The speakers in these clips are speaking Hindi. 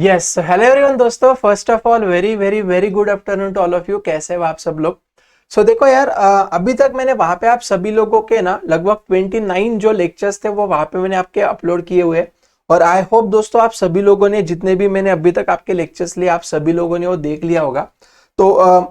यस, हेलो एवरीवन दोस्तों। First of all very very very good afternoon to all of you. कैसे हो आप सब लोग? देखो यार, अभी तक मैंने वहां पे आप सभी लोगों के ना लगभग 29 जो लेक्चर्स थे वो वहां पे मैंने आपके अपलोड किए हुए। और आई होप दोस्तों आप सभी लोगों ने, जितने भी मैंने अभी तक आपके लेक्चर्स लिए, आप सभी लोगों ने वो देख लिया होगा।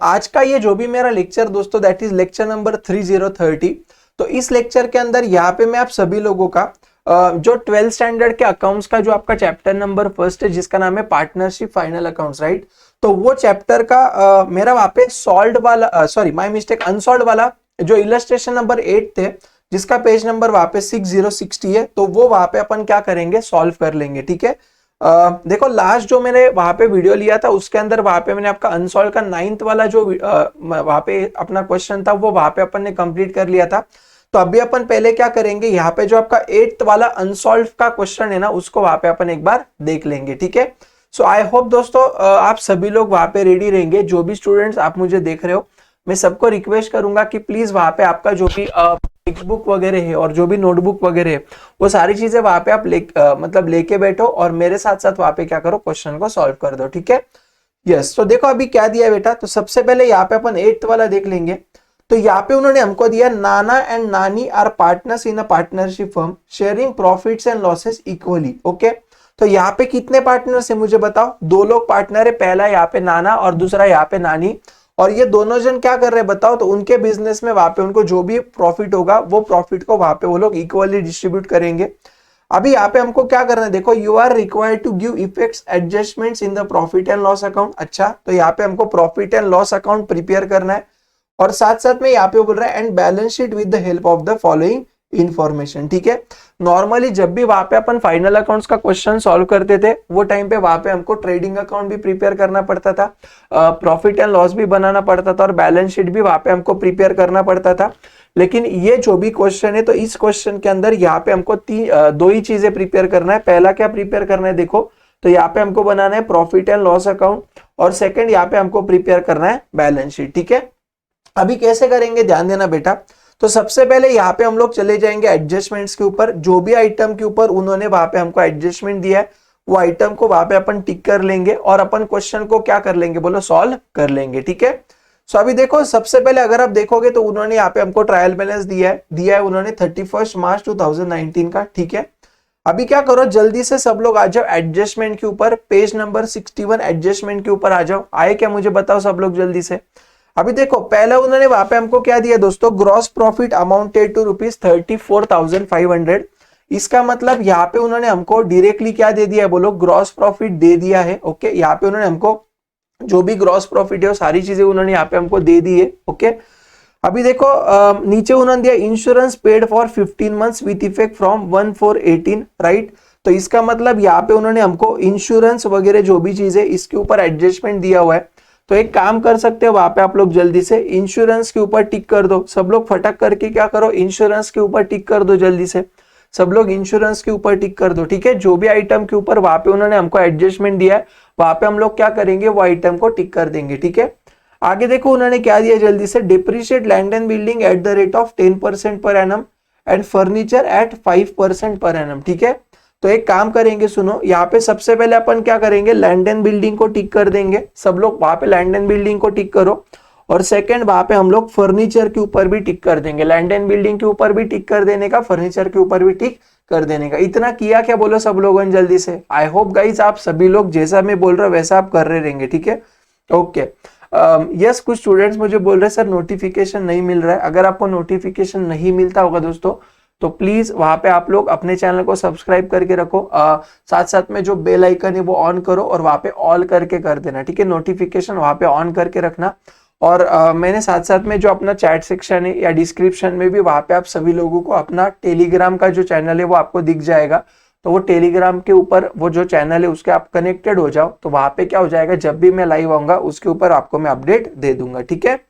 आज का ये जो भी मेरा लेक्चर दोस्तों, दैट इज लेक्चर नंबर 3030। तो इस लेक्चर के अंदर यहाँ पे मैं आप सभी लोगों का जो 12th स्टैंडर्ड के अकाउंट्स का जो आपका चैप्टर नंबर फर्स्ट है, जिसका नाम है पार्टनरशिप फाइनल अकाउंट्स, राइट। तो वो चैप्टर का मेरा वहां पे सॉल्व वाला, सॉरी माय मिस्टेक, अनसॉल्व वाला जो इलस्ट्रेशन नंबर 8 थे, जिसका पेज नंबर वहां पे 6060 है, तो वो वहां पे अपन क्या करेंगे, सॉल्व कर लेंगे, ठीक है। देखो लास्ट जो मैंने वहां पे वीडियो लिया था उसके अंदर वहां पे मैंने आपका अनसॉल्व का 9th वाला जो वहां पे अपना क्वेश्चन था वो वहां पे अपन ने कंप्लीट कर लिया था। तो अभी अपन पहले क्या करेंगे, यहाँ पे जो आपका 8th वाला अनसॉल्व का क्वेश्चन है ना, उसको वहां पे अपन एक बार देख लेंगे, ठीक है। आई होप दोस्तों आप सभी लोग वहां पे रेडी रहेंगे। जो भी स्टूडेंट्स आप मुझे देख रहे हो, मैं सबको रिक्वेस्ट करूंगा कि प्लीज वहां पे आपका जो भी टेक्स्ट बुक वगैरह है और जो भी नोटबुक वगैरह है, वो सारी चीजें वहां पे आप मतलब लेके बैठो और मेरे साथ साथ वहां पे क्या करो, क्वेश्चन को सॉल्व कर दो, ठीक है। यस, तो देखो अभी क्या दिया है बेटा। तो सबसे पहले यहाँ पे अपन 8th वाला देख लेंगे। तो यहाँ पे उन्होंने हमको दिया, Nana and Nani are partners in a partnership firm sharing profits and losses equally. Okay, तो यहाँ पे कितने पार्टनर्स है मुझे बताओ? दो लोग पार्टनर है, पहला यहाँ पे नाना और दूसरा यहाँ पे नानी। और ये दोनों जन क्या कर रहे हैं बताओ? तो उनके बिजनेस में वहां पे उनको जो भी प्रॉफिट होगा वो प्रॉफिट को वहां पे वो लोग इक्वली डिस्ट्रीब्यूट करेंगे। अभी यहाँ पे हमको क्या करना है, देखो, you are required to give effects adjustments in the profit and loss account. अच्छा, तो यहाँ पे हमको profit and loss account prepare करना है और साथ साथ में यहाँ पे बोल रहा है and balance sheet with the help of the following information, ठीक है। नॉर्मली जब भी वहां पे अपन फाइनल अकाउंट्स का क्वेश्चन सॉल्व करते थे, वो टाइम पे वहां पे हमको ट्रेडिंग अकाउंट भी प्रिपेयर करना पड़ता था, प्रॉफिट एंड लॉस भी बनाना पड़ता था और बैलेंस शीट भी वहां पे हमको प्रिपेयर करना पड़ता था। लेकिन ये जो भी क्वेश्चन है, तो इस क्वेश्चन के अंदर यहाँ पे हमको दो ही चीजें प्रिपेयर करना है। पहला क्या प्रिपेयर करना है, देखो, तो यहाँ पे हमको बनाना है प्रॉफिट एंड लॉस अकाउंट और सेकंड यहाँ पे हमको प्रिपेयर करना है बैलेंस शीट, ठीक है। अभी कैसे करेंगे, ध्यान देना बेटा। तो सबसे पहले यहाँ पे हम लोग चले जाएंगे एडजस्टमेंट्स के ऊपर। जो भी आइटम के ऊपर उन्होंने वहां पे हमको एडजस्टमेंट दिया है, वो आइटम को वहां पे अपन टिक कर लेंगे और अपन क्वेश्चन को क्या कर लेंगे, बोलो, सॉल्व कर लेंगे, ठीक है। अभी देखो, सबसे पहले अगर आप देखोगे तो उन्होंने यहाँ पे हमको ट्रायल बैलेंस दिया है उन्होंने 31 मार्च 2019 का, ठीक है। अभी क्या करो, जल्दी से सब लोग आ जाओ एडजस्टमेंट के ऊपर, पेज नंबर 61 एडजस्टमेंट के ऊपर आ जाओ। आए क्या मुझे बताओ सब लोग जल्दी से। अभी देखो, पहले उन्होंने वहां पे हमको क्या दिया दोस्तों, ग्रॉस प्रॉफिट अमाउंटेड टू ₹34,500। इसका मतलब यहाँ पे उन्होंने हमको डायरेक्टली क्या दे दिया है, बोलो, ग्रॉस प्रॉफिट दे दिया है। ओके, यहाँ पे उन्होंने हमको जो भी ग्रॉस प्रॉफिट है वो सारी चीजें उन्होंने यहाँ पे हमको दे दी है। ओके, अभी देखो नीचे उन्होंने दिया insurance paid for 15 months with effect from 1/4/18, right. तो इसका मतलब यहाँ पे उन्होंने हमको इंश्योरेंस वगैरह जो भी चीज है इसके ऊपर एडजस्टमेंट दिया हुआ है। तो एक काम कर सकते हो, वहां पे आप लोग जल्दी से इंश्योरेंस के ऊपर टिक कर दो। सब लोग फटक करके क्या करो, इंश्योरेंस के ऊपर टिक कर दो जल्दी से। सब लोग इंश्योरेंस के ऊपर टिक कर दो, ठीक है। जो भी आइटम के ऊपर वहां पे उन्होंने हमको एडजस्टमेंट दिया है, वहां पे हम लोग क्या करेंगे, वो आइटम को टिक कर देंगे, ठीक है। आगे देखो उन्होंने क्या दिया जल्दी से, depreciate land and building at the rate of 10% per annum and furniture eight 5% per annum, ठीक है। तो एक काम करेंगे, सुनो, यहाँ पे सबसे पहले अपन क्या करेंगे, लैंड एंड बिल्डिंग को टिक कर देंगे। सब लोग वहां पे लैंड एंड बिल्डिंग को टिक करो और सेकंड वहां पे हम लोग फर्नीचर के ऊपर भी टिक कर देंगे। लैंड एंड बिल्डिंग के ऊपर भी टिक कर देने का, फर्नीचर के ऊपर भी टिक कर देने का। इतना किया क्या, बोलो सब लोगों ने जल्दी से। आई होप गाइस आप सभी लोग जैसा मैं बोल रहा हूँ वैसा आप कर रहे रहेंगे, ठीक है। ओके, यस, कुछ स्टूडेंट्स मुझे बोल रहे हैं सर नोटिफिकेशन नहीं मिल रहा है। अगर आपको नोटिफिकेशन नहीं मिलता होगा दोस्तों, तो प्लीज वहां पे आप लोग अपने चैनल को सब्सक्राइब करके रखो, साथ साथ में जो बेल आइकन है वो ऑन करो और वहां पे ऑल करके कर देना, ठीक है। नोटिफिकेशन वहां पे ऑन करके रखना। और मैंने साथ साथ में जो अपना चैट सेक्शन है या डिस्क्रिप्शन में भी वहां पे आप सभी लोगों को अपना टेलीग्राम का जो चैनल है वो आपको दिख जाएगा। तो वो टेलीग्राम के ऊपर वो जो चैनल है उसके आप कनेक्टेड हो जाओ, तो वहां पे क्या हो जाएगा, जब भी मैं लाइव आऊंगा उसके ऊपर आपको मैं अपडेट दे दूंगा, ठीक है।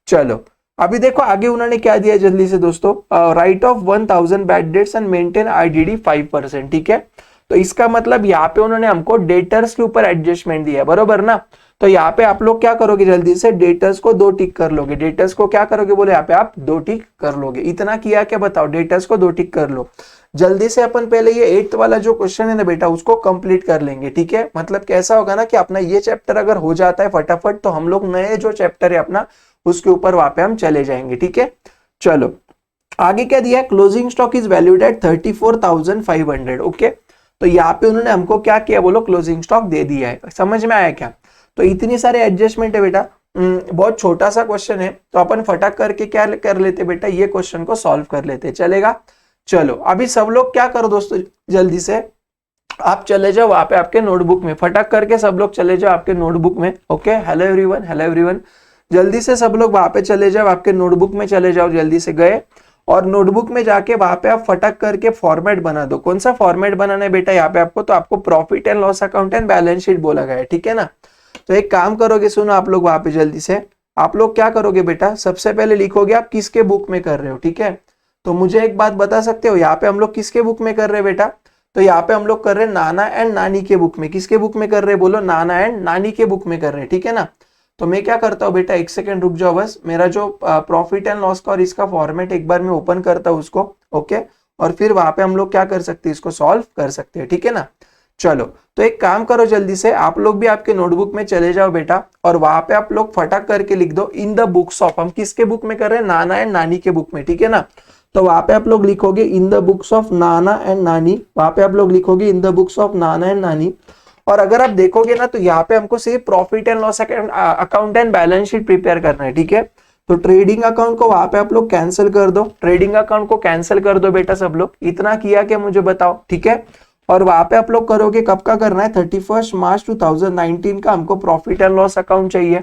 चलो अभी देखो आगे उन्होंने क्या दिया जल्दी से दोस्तों, right of 1000 bad debts and maintain IDD 5%, ठीक है। तो इसका मतलब यहाँ पे उन्होंने हमको डेटर्स के ऊपर एडजस्टमेंट दिया है, बरोबर ना। तो यहाँ पे आप लोग क्या करोगे, जल्दी से डेटर्स को 2 टिक कर लोगे। डेटर्स को क्या करोगे बोले, यहाँ पे आप 2 टिक कर लोगे। इतना किया क्या बताओ, डेटर्स को 2 टिक कर लो। जल्दी से अपन पहले ये 8th वाला जो क्वेश्चन है ना बेटा, उसको कंप्लीट कर लेंगे, ठीक है। मतलब कैसा होगा ना कि अपना ये चैप्टर अगर हो जाता है फटाफट, तो हम लोग नए जो चैप्टर है अपना उसके ऊपर वहां पे हम चले जाएंगे, ठीक है। चलो आगे क्या दिया है, closing stock is valued at 34,500। Okay, तो यहाँ पे उन्होंने हमको क्या किया बोलो, क्लोजिंग स्टॉक दे दिया है। समझ में आया क्या? तो इतनी सारे एडजस्टमेंट है बेटा, बहुत छोटा सा क्वेश्चन है, तो अपन फटाक करके क्या कर लेते बेटा, ये क्वेश्चन को सॉल्व कर लेते, चलेगा। चलो अभी सब लोग क्या करो दोस्तों, जल्दी से आप चले जाओ वहां पे आपके नोटबुक में, फटाक करके सब लोग चले जाओ आपके नोटबुक में। Okay, hello everyone, hello everyone, जल्दी से सब लोग वहां पे चले जाओ, आपके नोटबुक में चले जाओ, जल्दी से गए और नोटबुक में जाके वहां पे आप फटाक करके फॉर्मेट बना दो। कौन सा फॉर्मेट बनाना है बेटा यहाँ पे आपको, तो आपको profit and loss account and balance sheet बोला गया है, ठीक है ना। तो एक काम करोगे, सुनो आप लोग वहां पे जल्दी से, आप लोग क्या करोगे बेटा, सबसे पहले लिखोगे आप किसके बुक में कर रहे हो, ठीक है। तो मुझे एक बात बता सकते हो, यहाँ पे हम लोग किसके बुक में कर रहे हैं बेटा, तो यहाँ पे हम लोग कर रहे हैं नाना एंड नानी के बुक में। किसके बुक में कर रहे हैं बोलो, नाना एंड नानी के बुक में कर रहे हैं, ठीक है ना। तो मैं क्या करता हूँ बेटा, एक सेकंड रुक जाओ बस, मेरा जो प्रॉफिट एंड लॉस का और इसका फॉर्मेट एक बार मैं ओपन करता हूँ उसको, ओके, और फिर वहां पे हम लोग क्या कर सकते हैं, इसको सॉल्व कर सकते हैं, ठीक है ना। चलो तो एक काम करो, जल्दी से आप लोग भी आपके नोटबुक में चले जाओ बेटा, और वहां पे आप लोग फटाक करके लिख दो इन द बुक्स ऑफ। हम किसके बुक में कर रहे हैं, नाना एंड नानी के बुक में, ठीक है ना। तो वहां पे आप लोग लिखोगे in the books of Nana and नानी, वहां पे आप लोग लिखोगे in the books of Nana and नानी। और अगर आप देखोगे ना, तो यहाँ पे हमको सिर्फ profit and loss account and balance sheet prepare करना है, ठीक है। तो ट्रेडिंग अकाउंट को वहां पे आप लोग कैंसिल कर दो, ट्रेडिंग अकाउंट को कैंसिल कर दो बेटा सब लोग। इतना किया क्या मुझे बताओ, ठीक है। और वहां पे आप लोग करोगे, कब का करना है, 31 मार्च 2019 का हमको प्रॉफिट एंड लॉस अकाउंट चाहिए।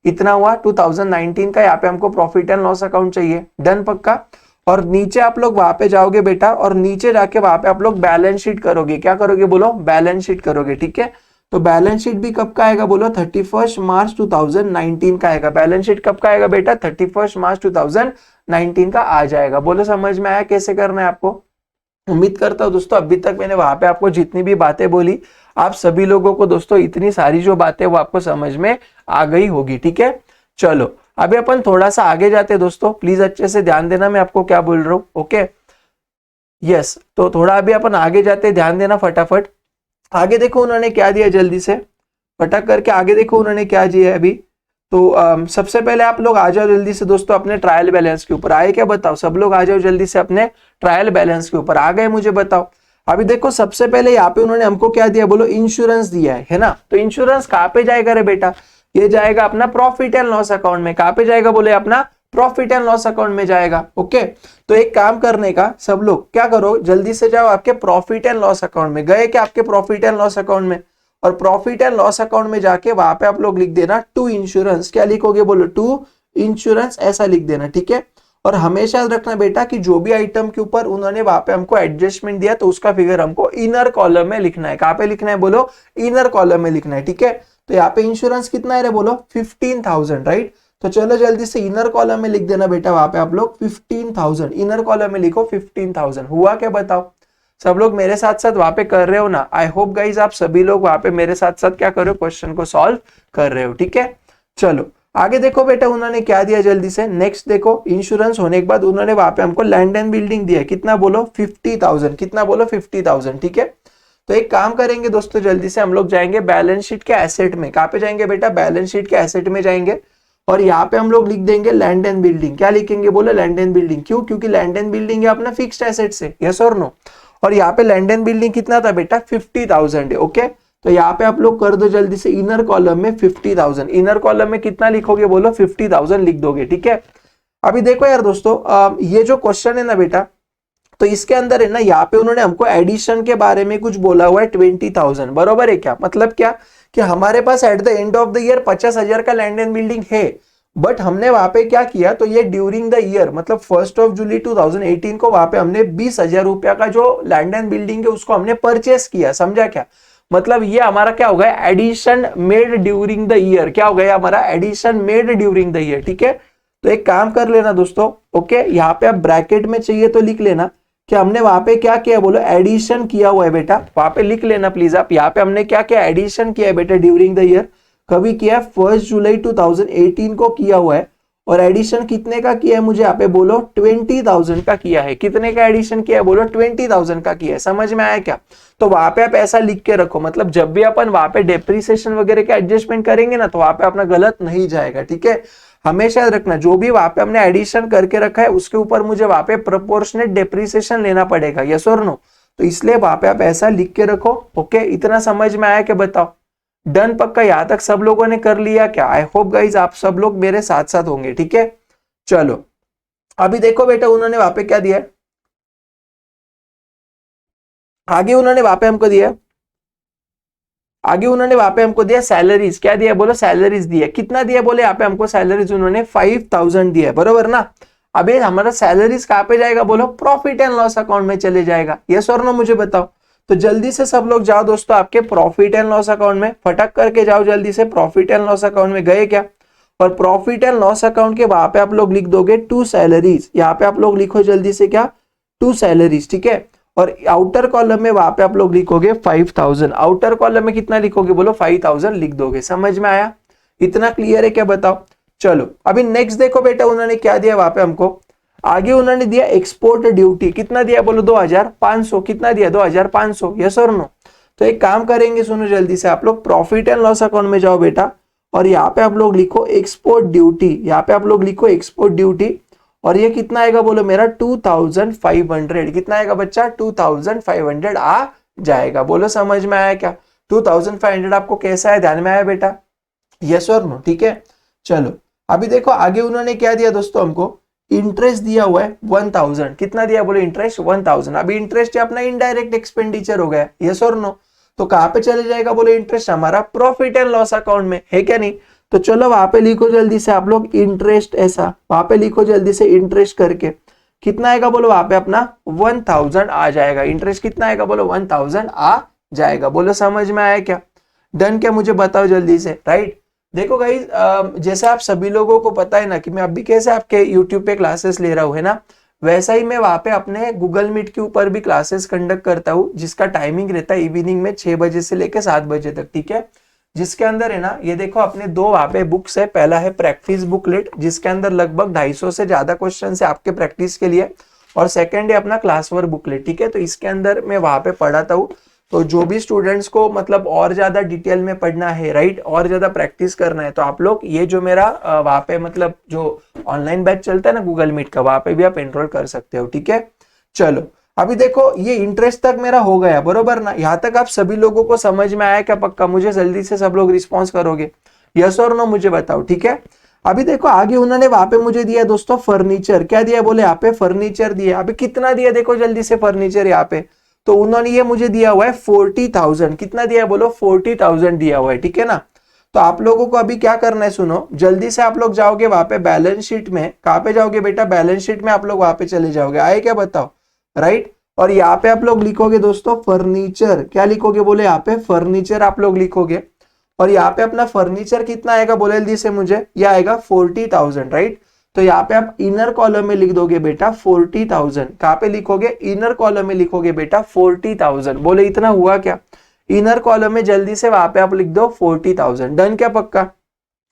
इतना हुआ 2019 का, यहाँ पे हमको प्रॉफिट एंड लॉस अकाउंट चाहिए, डन पक्का। और नीचे आप लोग वहां पे जाओगे बेटा, और नीचे जाके वहां पे आप लोग बैलेंस शीट करोगे। क्या करोगे बोलो, बैलेंस शीट करोगे, ठीक है। तो बैलेंस शीट भी कब का आएगा बोलो, 31 मार्च 2019 का आएगा। बैलेंस शीट कब का आएगा बेटा, 31 मार्च 2019 का आ जाएगा। बोलो समझ में आया कैसे करना है आपको। उम्मीद करता हूं दोस्तों अभी तक मैंने वहां पे आपको जितनी भी बातें बोली, आप सभी लोगों को दोस्तों इतनी सारी जो बातें वो आपको समझ में आ गई होगी, ठीक है। चलो अभी अपन थोड़ा सा आगे जाते हैं दोस्तों, प्लीज अच्छे से ध्यान देना मैं आपको क्या बोल रहा हूँ, ओके यस। तो थोड़ा अभी अपन आगे जाते हैं, ध्यान देना फटाफट। आगे देखो उन्होंने क्या दिया, जल्दी से फटाक करके आगे देखो उन्होंने क्या दिया है अभी। तो सबसे पहले आप लोग आ जाओ जल्दी से दोस्तों अपने ट्रायल बैलेंस के ऊपर। आए क्या बताओ, सब लोग आ जाओ जल्दी से अपने ट्रायल बैलेंस के ऊपर। आ गए, मुझे बताओ। अभी देखो सबसे पहले यहाँ पे उन्होंने हमको क्या दिया बोलो, इंश्योरेंस दिया है ना। तो इंश्योरेंस कहाँ पे जाएगा रे बेटा, ये जाएगा अपना प्रॉफिट एंड लॉस अकाउंट में। कहाँ पे जाएगा बोले, अपना प्रॉफिट एंड लॉस अकाउंट में जाएगा, ओके। तो एक काम करने का, सब लोग क्या करो, जल्दी से जाओ आपके प्रॉफिट एंड लॉस अकाउंट में। गए क्या आपके प्रॉफिट एंड लॉस अकाउंट में, और प्रॉफिट एंड लॉस अकाउंट में जाके वहां पे आप लोग लिख देना टू इंश्योरेंस। क्या लिखोगे बोलो, टू इंश्योरेंस, ऐसा लिख देना, ठीक है। और हमेशा याद रखना बेटा कि जो भी आइटम के ऊपर उन्होंने वहां पे हमको एडजस्टमेंट दिया, तो उसका फिगर हमको इनर कॉलम में लिखना है। कहां पे लिखना है बोलो, इनर कॉलम में लिखना है, ठीक है। तो यहाँ पे इंश्योरेंस कितना है रे बोलो, 15,000, राइट। तो चलो जल्दी से इनर कॉलम में लिख देना बेटा, वहां पे आप लोग 15,000 इनर कॉलम में लिखो, 15,000। हुआ क्या बताओ, सब लोग मेरे साथ साथ वहां पे कर रहे हो ना। आई होप गाइज आप सभी लोग वहां पे मेरे साथ साथ क्या कर रहे हो, क्वेश्चन को सॉल्व कर रहे हो, ठीक है। चलो आगे देखो बेटा उन्होंने क्या दिया, जल्दी से नेक्स्ट देखो। इंश्योरेंस होने के बाद उन्होंने वहां पे हमको लैंड एंड बिल्डिंग दिया, कितना बोलो, 50,000। कितना बोलो, 50,000, ठीक है। तो एक काम करेंगे दोस्तों, जल्दी से हम लोग जाएंगे बैलेंस शीट के एसेट में। कहाँ पे जाएंगे बेटा, बैलेंस शीट के एसेट में जाएंगे, और यहाँ पे हम लोग लिख देंगे लैंड एंड बिल्डिंग। क्या लिखेंगे बोलो, लैंड एंड बिल्डिंग। क्यों, क्योंकि लैंड एंड बिल्डिंग है अपना फिक्स्ड एसेट से, यस और नो। और यहाँ पे लैंड एंड बिल्डिंग कितना था बेटा, 50,000 है, ओके। तो यहाँ पे आप लोग कर दो जल्दी से इनर कॉलम में 50,000। इनर कॉलम में कितना लिखोगे बोलो, 50,000 लिख दोगे, ठीक है। अभी देखो यार दोस्तों, ये जो क्वेश्चन है ना बेटा, तो इसके अंदर है ना, यहाँ पे उन्होंने हमको एडिशन के बारे में कुछ बोला हुआ है 20,000, बरोबर है क्या। मतलब क्या कि हमारे पास at the end of the year 50,000 का लैंड एंड बिल्डिंग है, बट हमने वहां पे क्या किया, तो ये ड्यूरिंग द ईयर मतलब 1 जुलाई 2018 को वहां पे हमने 20,000 रुपया का जो लैंड एंड बिल्डिंग है उसको हमने परचेस किया, समझा क्या। मतलब ये हमारा क्या हो गया, addition made during the year. क्या हो गया हमारा, addition made during the year, ठीक है। तो एक काम कर लेना दोस्तों, ओके, यहाँ पे आप ब्रैकेट में चाहिए तो लिख लेना कि हमने वहां पे क्या किया बोलो, एडिशन किया हुआ है बेटा। वहां पे लिख लेना प्लीज आप, यहाँ पे हमने क्या किया, एडिशन किया है बेटा ड्यूरिंग द ईयर। कभी किया है 1 जुलाई 2018 को किया हुआ है, और एडिशन कितने का किया है मुझे यहाँ पे बोलो 20,000 का किया है। कितने का एडिशन किया है बोलो 20,000 का किया है। समझ में आया क्या? तो वहां पे आप ऐसा लिख के रखो, मतलब जब भी अपन वहां पे डेप्रिसिएशन वगैरह के एडजस्टमेंट करेंगे ना, तो वहां पे अपना गलत नहीं जाएगा, ठीक है। हमेशा याद रखना, जो भी वहां पे हमने एडिशन करके रखा है उसके ऊपर मुझे वहां पे प्रोपोर्शनेट डेप्रिसिएशन लेना पड़ेगा, यस और नो। तो इसलिए वहां पे आप ऐसा लिख के रखो। ओके, इतना समझ में आया क्या? बताओ, डन पक्का? यहां तक सब लोगों ने कर लिया क्या? आई होप गाइज आप सब लोग मेरे साथ साथ होंगे, ठीक है। चलो अभी देखो बेटा, उन्होंने वहां पे क्या दिया है आगे, उन्होंने वहां पे हमको दिया, आगे उन्होंने वहां पे हमको दिया सैलरीज। क्या दिया बोलो? सैलरीज दिया। कितना दिया बोले यहाँ पे हमको? सैलरीज उन्होंने 5,000 दिया है, बरोबर ना। अबे हमारा सैलरीज कहाँ पे जाएगा बोलो? प्रॉफिट एंड लॉस अकाउंट में चले जाएगा, यस और नो मुझे बताओ। तो जल्दी से सब लोग जाओ दोस्तों आपके प्रॉफिट एंड लॉस अकाउंट में, फटक करके जाओ जल्दी से। प्रॉफिट एंड लॉस अकाउंट में गए क्या? और प्रॉफिट एंड लॉस अकाउंट के वहां पे आप लोग लिख दोगे 2 सैलरीज। यहाँ पे आप लोग लिखो जल्दी से क्या? 2 सैलरीज, ठीक है। और आउटर कॉलम में वहां पे आप लोग लिखोगे 5,000। आउटर कॉलम में कितना लिखोगे बोलो? 5,000 लिख दोगे। समझ में आया? इतना क्लियर है क्या? बताओ। चलो अभी नेक्स्ट देखो बेटा, उन्होंने क्या दिया वहां पे हमको। आगे उन्होंने दिया एक्सपोर्ट ड्यूटी। कितना दिया बोलो? 2,500। कितना दिया? 2,500, यस और नो। तो एक काम करेंगे, सुनो जल्दी से आप लोग, प्रॉफिट एंड लॉस अकाउंट में जाओ बेटा, और यहाँ पे आप लोग लिखो एक्सपोर्ट ड्यूटी। यहाँ पे आप लोग लिखो एक्सपोर्ट ड्यूटी, और ये कितना आएगा बोलो मेरा? 2,500। कितना आएगा बच्चा? 2,500 आ जाएगा। बोलो समझ में आया क्या? 2,500 आपको कैसा है? ध्यान में आया बेटा? यस और नो, ठीक है। चलो अभी देखो आगे उन्होंने क्या दिया दोस्तों हमको। इंटरेस्ट दिया हुआ है 1,000। कितना दिया बोलो? इंटरेस्ट 1,000। अभी इंटरेस्ट अपना इनडायरेक्ट एक्सपेंडिचर हो गया, यस और नो। तो कहां पे चले जाएगा बोलो? इंटरेस्ट हमारा प्रॉफिट एंड लॉस अकाउंट में, है क्या नहीं? तो चलो वहां पे लिखो जल्दी से आप लोग इंटरेस्ट, ऐसा वहां पे लिखो जल्दी से इंटरेस्ट करके। कितना आएगा बोलो? वहां पे अपना 1,000 आ जाएगा। इंटरेस्ट कितना आएगा बोलो? 1,000 आ जाएगा। बोलो समझ में आया क्या? डन क्या? मुझे बताओ जल्दी से, राइट। देखो गाइज, जैसे आप सभी लोगों को पता है ना कि मैं अभी कैसे आपके यूट्यूब पे क्लासेस ले रहा हूँ, है ना, वैसा ही मैं वहां पे अपने गूगल मीट के ऊपर भी क्लासेस कंडक्ट करता हूँ, जिसका टाइमिंग रहता है इवनिंग में 6 बजे से लेकर 7 बजे तक, ठीक है। जिसके अंदर है ना, ये देखो अपने 2 वहां पे बुक्स है। पहला है प्रैक्टिस बुकलेट, जिसके अंदर लगभग 250 से ज्यादा क्वेश्चन है आपके प्रैक्टिस के लिए, और सेकंड है अपना क्लास वर्क बुकलेट, ठीक है। तो इसके अंदर मैं वहां पे पढ़ाता हूँ। तो जो भी स्टूडेंट्स को मतलब और ज्यादा डिटेल में पढ़ना है, राइट, और ज्यादा प्रैक्टिस करना है, तो आप लोग ये जो मेरा वहां पे मतलब जो ऑनलाइन बैच चलता है ना गूगल मीट का, वहां पे भी आप एनरोल कर सकते हो, ठीक है। चलो अभी देखो ये इंटरेस्ट तक मेरा हो गया, बरोबर ना। यहाँ तक आप सभी लोगों को समझ में आया क्या? पक्का मुझे जल्दी से सब लोग रिस्पॉन्स करोगे, यस और नो मुझे बताओ, ठीक है। अभी देखो आगे उन्होंने वहां पे मुझे दिया दोस्तों फर्नीचर। क्या दिया बोले? यहाँ पे फर्नीचर दिया। अभी कितना दिया देखो जल्दी से फर्नीचर यहाँ पे। तो उन्होंने ये मुझे दिया हुआ है 40,000। कितना दिया बोलो? 40,000 दिया हुआ है, ठीक है ना। तो आप लोगों को अभी क्या करना है, सुनो जल्दी से। आप लोग जाओगे वहां पे बैलेंस शीट में। कहां पे जाओगे बेटा? बैलेंस शीट में आप लोग वहां पे चले जाओगे। आए क्या? बताओ, राइट। और यहाँ पे आप लोग लिखोगे दोस्तों फर्नीचर। क्या लिखोगे बोले? यहाँ पे फर्नीचर आप लोग लिखोगे। और यहाँ पे अपना फर्नीचर कितना आएगा बोले जल्दी से मुझे? यह आएगा 40,000, राइट। तो यहाँ पे आप इनर कॉलम में लिख दोगे बेटा 40,000। कहां पे लिखोगे? इनर कॉलम में लिखोगे बेटा 40,000। बोले इतना हुआ क्या? इनर कॉलम में जल्दी से वहां पे आप लिख दो 40,000। डन क्या? पक्का।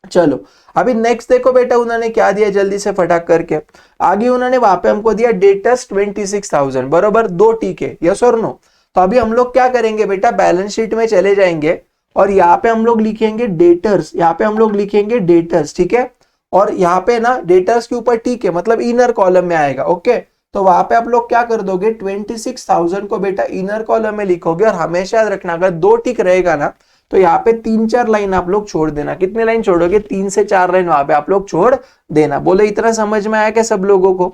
चलो अभी नेक्स्ट देखो बेटा, उन्होंने क्या दिया जल्दी से फटाक करके। आगे उन्होंने वहां पे हमको दिया डेटर्स 26,000, बरोबर 2 टीके, यस और नो। तो अभी हम लोग क्या करेंगे बेटा? बैलेंस शीट में चले जाएंगे, और यहाँ पे हम लोग लिखेंगे डेटर्स। यहाँ पे हम लोग लिखेंगे डेटर्स, ठीक है। और यहाँ पे ना डेटर्स के ऊपर टीके मतलब इनर कॉलम में आएगा, ओके। तो वहां पे आप लोग क्या कर दोगे? 26,000 को बेटा इनर कॉलम में लिखोगे, और हमेशा याद रखना अगर 2 टिक रहेगा ना, तो यहाँ पे 3-4 लाइन आप लोग छोड़ देना। कितने लाइन छोड़ोगे? 3 से 4 लाइन वहां पे आप लोग छोड़ देना। बोले इतना समझ में आया क्या सब लोगों को?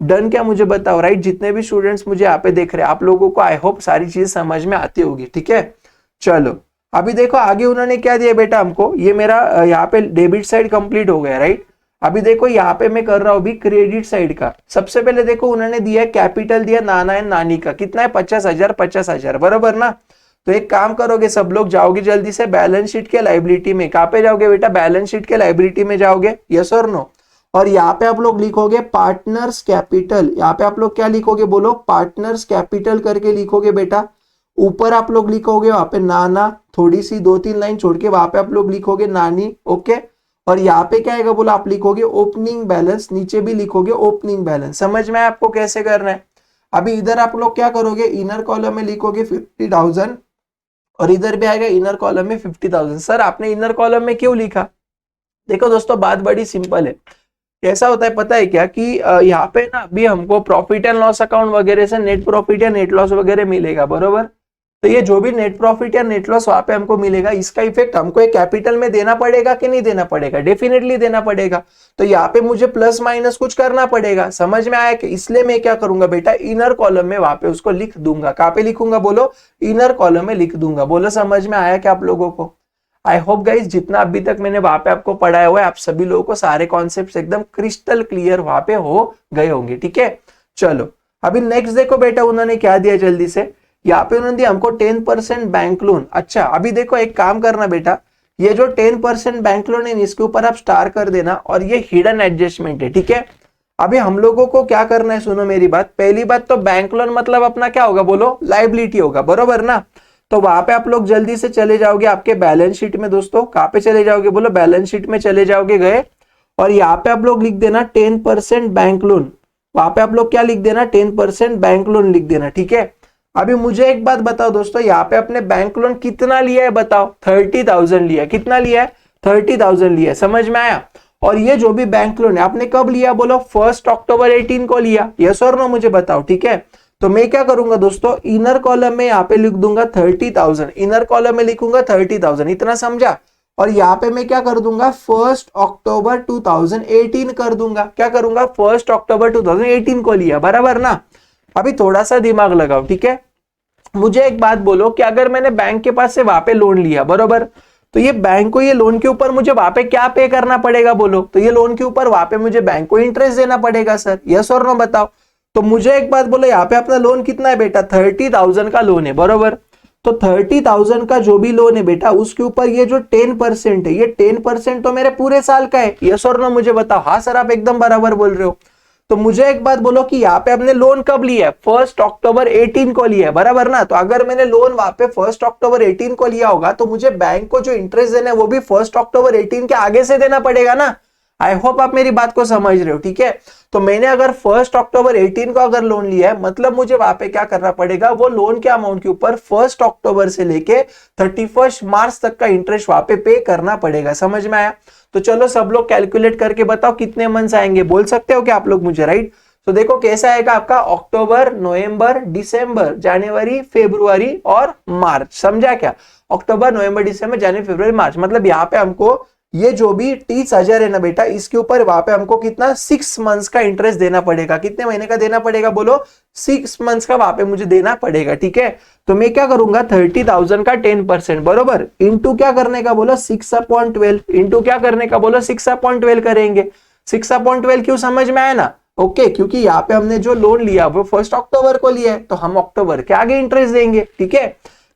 डन क्या? मुझे बताओ, राइट। जितने भी स्टूडेंट्स मुझे यहाँ पे देख रहे हैं, आप लोगों को आई होप सारी चीज समझ में आती होगी, ठीक है। चलो अभी देखो आगे उन्होंने क्या दिया बेटा हमको। ये मेरा यहाँ पे डेबिट साइड कंप्लीट हो गया, राइट। अभी देखो यहाँ पे मैं कर रहा हूँ अभी क्रेडिट साइड का। सबसे पहले देखो उन्होंने दिया है कैपिटल, दिया नाना एंड नानी का। कितना है? 50,000, 50,000, बराबर ना। तो एक काम करोगे, सब लोग जाओगे जल्दी से बैलेंस शीट के लाइबिलिटी में। कहां पे जाओगे बेटा? बैलेंस शीट के लाइबिलिटी में जाओगे, यस और नो। और यहाँ पे आप लोग लिखोगे पार्टनर्स कैपिटल। यहाँ पे आप लोग क्या लिखोगे बोलो? पार्टनर्स कैपिटल करके लिखोगे बेटा। ऊपर आप लोग लिखोगे वहां पे नाना, थोड़ी सी 2-3 लाइन छोड़ के वहां पे आप लोग लिखोगे नानी, ओके। और यहाँ पे क्या आएगा बोला, आप लिखोगे ओपनिंग बैलेंस, नीचे भी लिखोगे ओपनिंग बैलेंस। समझ में आया आपको कैसे करना है? अभी इधर आप लोग क्या करोगे, इनर कॉलम में लिखोगे 50,000 और इधर भी आएगा इनर कॉलम में 50,000। सर आपने इनर कॉलम में क्यों लिखा? देखो दोस्तों बात बड़ी सिंपल है। कैसा होता है पता है क्या कि यहाँ पे ना अभी हमको प्रॉफिट एंड लॉस अकाउंट वगैरह से नेट प्रॉफिट या नेट लॉस वगैरह मिलेगा, बरोबर। तो ये जो भी नेट प्रॉफिट या नेट लॉस वहां पे हमको मिलेगा, इसका इफेक्ट हमको एक कैपिटल में देना पड़ेगा कि नहीं देना पड़ेगा? डेफिनेटली देना पड़ेगा। तो यहाँ पे मुझे प्लस माइनस कुछ करना पड़ेगा। समझ में आया कि? इसलिए मैं क्या करूंगा बेटा, इनर कॉलम में वहां पे उसको लिख दूंगा। कहाँ पे लिखूंगा बोलो? इनर कॉलम में लिख दूंगा। बोलो समझ में आया क्या आप लोगों को? आई होप गाइज जितना अभी तक मैंने वहां पे आपको पढ़ाया हुआ है, आप सभी लोगों को सारे कॉन्सेप्ट्स एकदम क्रिस्टल क्लियर वहां पे हो गए होंगे। ठीक है, चलो अभी नेक्स्ट देखो बेटा उन्होंने क्या दिया जल्दी से। यहाँ पे उन्होंने दिया हमको 10% बैंक लोन। अच्छा अभी देखो एक काम करना बेटा, ये जो 10% बैंक लोन है इसके ऊपर आप स्टार कर देना और ये हिडन एडजस्टमेंट है। ठीक है, अभी हम लोगों को क्या करना है, सुनो मेरी बात। पहली बात तो बैंक लोन मतलब अपना क्या होगा बोलो? लाइबिलिटी होगा, बरोबर ना। तो वहां पे आप लोग जल्दी से चले जाओगे आपके बैलेंस शीट में। दोस्तों कहाँ पे चले जाओगे बोलो? बैलेंस शीट में चले जाओगे, गए और यहाँ पे आप लोग लिख देना 10% बैंक लोन। वहां पे आप लोग क्या लिख देना? 10% बैंक लोन लिख देना। ठीक है, अभी मुझे एक बात बताओ दोस्तों, यहाँ पे अपने बैंक लोन कितना लिया है बताओ? 30,000 लिया है। कितना लिया है? 30,000 लिया है। समझ में आया? और ये जो भी बैंक लोन है आपने कब लिया बोलो? 1 अक्टूबर 18 को लिया। यस और नो मुझे बताओ। ठीक है, तो मैं क्या करूंगा दोस्तों, इनर कॉलम में यहाँ पे लिख दूंगा 30,000, इनर कॉलम में लिखूंगा 30,000। इतना समझा? और यहाँ पे मैं क्या कर दूंगा? 1 अक्टूबर 2018 कर दूंगा। क्या करूंगा? 1 अक्टूबर 2018 को लिया, बराबर ना। अभी थोड़ा सा दिमाग लगाओ। ठीक है, मुझे एक बात बोलो कि अगर मैंने बैंक के पास से वहां पे लोन लिया, बरोबर, तो ये बैंक को ये लोन के ऊपर मुझे वहां पे क्या पे करना पड़ेगा बोलो? तो ये लोन के ऊपर वहां पे मुझे बैंक को इंटरेस्ट देना पड़ेगा सर। यस और नो बताओ। तो मुझे एक बात बोलो, यहाँ पे अपना लोन कितना है बेटा? 30,000 का लोन है, बरोबर। तो 30,000 का जो भी लोन है बेटा उसके ऊपर ये जो 10% है, ये 10% तो मेरे पूरे साल का है। यस और नो मुझे बताओ। हाँ सर आप एकदम बराबर बोल रहे हो। तो मुझे एक बात बोलो कि यहाँ पे हमने लोन कब लिया है? 1 अक्टूबर 18 को लिया है, बराबर ना। तो अगर मैंने लोन वहां पे 1 अक्टूबर 18 को लिया होगा तो मुझे बैंक को जो इंटरेस्ट देना है वो भी 1 अक्टूबर 18 के आगे से देना पड़ेगा ना। आई होप आप मेरी बात को समझ रहे हो। ठीक है, तो मैंने अगर 1 अक्टूबर 18 को अगर लोन लिया है, मतलब मुझे वहां पे क्या करना पड़ेगा, वो लोन के अमाउंट के ऊपर 1 अक्टूबर से लेके 31 मार्च तक का इंटरेस्ट वहां पे करना पड़ेगा। समझ में आया? तो चलो सब लोग कैलकुलेट करके बताओ कितने मंथ्स आएंगे, बोल सकते हो क्या आप लोग मुझे? राइट, तो देखो कैसा आएगा आपका, अक्टूबर, नवंबर, दिसंबर, जनवरी, फरवरी और मार्च। समझा क्या? अक्टूबर, नवंबर, दिसंबर, जनवरी, फरवरी, मार्च। मतलब यहाँ पे हमको ये जो भी 30,000 है ना बेटा, इसके ऊपर वहां पे हमको कितना 6 मंथ्स का इंटरेस्ट देना पड़ेगा। कितने महीने का देना पड़ेगा बोलो? 6 मंथ्स का वहां पे मुझे देना पड़ेगा। ठीक है, तो मैं क्या करूंगा, 30,000 का 10%, बरोबर, इंटू क्या करने का बोलो? 6/12। इंटू क्या करने का बोलो? 6/12 करेंगे। 6/12 क्यों? समझ में आया ना? ओके, क्योंकि यहाँ पे हमने जो लोन लिया वो 1 अक्टूबर को लिया है, तो हम अक्टूबर के आगे इंटरेस्ट देंगे। ठीक है,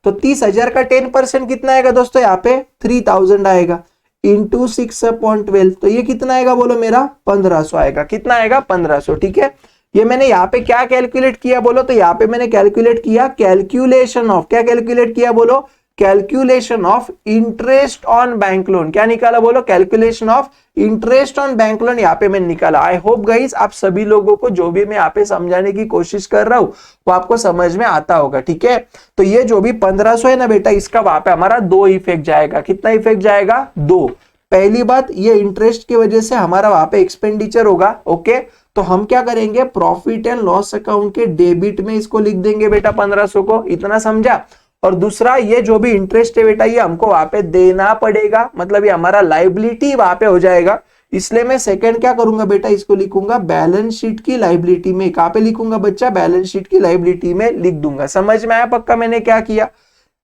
तो 30,000 का 10% कितना आएगा दोस्तों? यहाँ पे 3,000 आएगा इंटू 6/12, तो ये कितना आएगा बोलो मेरा? 1500 आएगा। कितना आएगा? 1500। ठीक है, ये मैंने यहाँ पे क्या कैलकुलेट किया बोलो? तो यहाँ पे मैंने कैलकुलेट किया कैलकुलेशन ऑफ, क्या कैलकुलेट किया बोलो? Calculation of interest on bank loan. क्या निकाला बोलो? Calculation of interest on bank loan यहाँ पे मैंने निकाला। आई होप गाइज आप सभी लोगों को जो भी मैं यहाँ पे समझाने की कोशिश कर रहा हूं वो आपको समझ में आता होगा। ठीक है, तो ये जो भी 1500 है ना बेटा, इसका वहां पे हमारा 2 इफेक्ट जाएगा। कितना इफेक्ट जाएगा? 2। पहली बात, ये इंटरेस्ट की वजह से हमारा वहां पे एक्सपेंडिचर होगा। ओके, तो हम क्या करेंगे, प्रॉफिट एंड लॉस अकाउंट के डेबिट में इसको लिख देंगे बेटा 1500 को। इतना समझा? और दूसरा, ये जो भी इंटरेस्ट है बेटा ये हमको वहां पे देना पड़ेगा, मतलब ये हमारा लाइबिलिटी वहां पे हो जाएगा। इसलिए मैं सेकंड क्या करूंगा बेटा, इसको लिखूंगा बैलेंस शीट की लाइबिलिटी में। कहां पे लिखूंगा बच्चा? बैलेंस शीट की लाइबिलिटी में लिख दूंगा। समझ में आया पक्का मैंने क्या किया?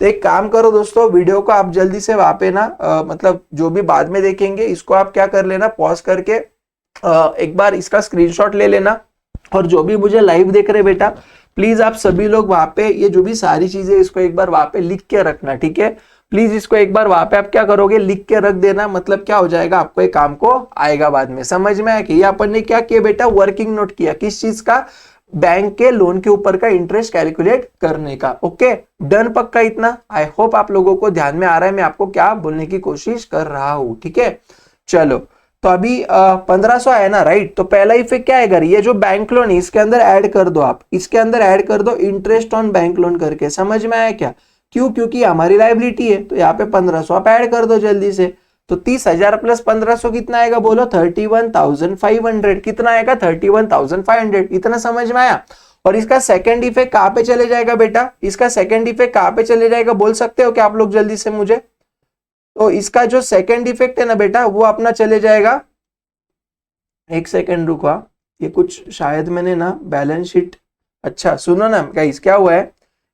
तो एक काम करो दोस्तों, वीडियो को आप जल्दी से वहां पे ना मतलब जो भी बाद में देखेंगे इसको आप क्या कर लेना, पॉज करके एक बार इसका स्क्रीनशॉट ले लेना। और जो भी मुझे लाइव देख रहे बेटा, प्लीज आप सभी लोग वहां पे ये जो भी सारी चीजें इसको एक बार वहां पे लिख के रखना। ठीक है, प्लीज इसको एक बार वहां पे आप क्या करोगे, लिख के रख देना। मतलब क्या हो जाएगा, आपको एक काम को आएगा बाद में। समझ में आया कि ये अपन ने क्या किया बेटा, वर्किंग नोट किया। किस चीज का? बैंक के लोन के ऊपर का इंटरेस्ट कैलकुलेट करने का। ओके, डन पक्का इतना? आई होप आप लोगों को ध्यान में आ रहा है मैं आपको क्या बोलने की कोशिश कर रहा हूं। ठीक है, चलो तो अभी 1500 आया ना, राइट? तो पहला इफेक्ट क्या है, ये जो बैंक लोन है इसके अंदर ऐड कर दो, आप इसके अंदर ऐड कर दो इंटरेस्ट ऑन बैंक लोन करके। समझ में आया क्या? क्यों? क्योंकि हमारी लायबिलिटी है, तो यहाँ पे 1500 आप ऐड कर दो जल्दी से। तो 30,000 प्लस 1500 कितना आएगा बोलो? 31,500। कितना आएगा? 31,500। इतना समझ में आया? और इसका सेकंड इफेक्ट कहां पे चले जाएगा बेटा? इसका सेकंड इफेक्ट कहां पे चले जाएगा बोल सकते हो क्या आप लोग जल्दी से मुझे? तो इसका जो सेकंड इफेक्ट है ना बेटा, वो अपना चले जाएगा, एक सेकंड रुको, ये कुछ शायद मैंने ना बैलेंस शीट, अच्छा सुनो ना गाइस, क्या हुआ है,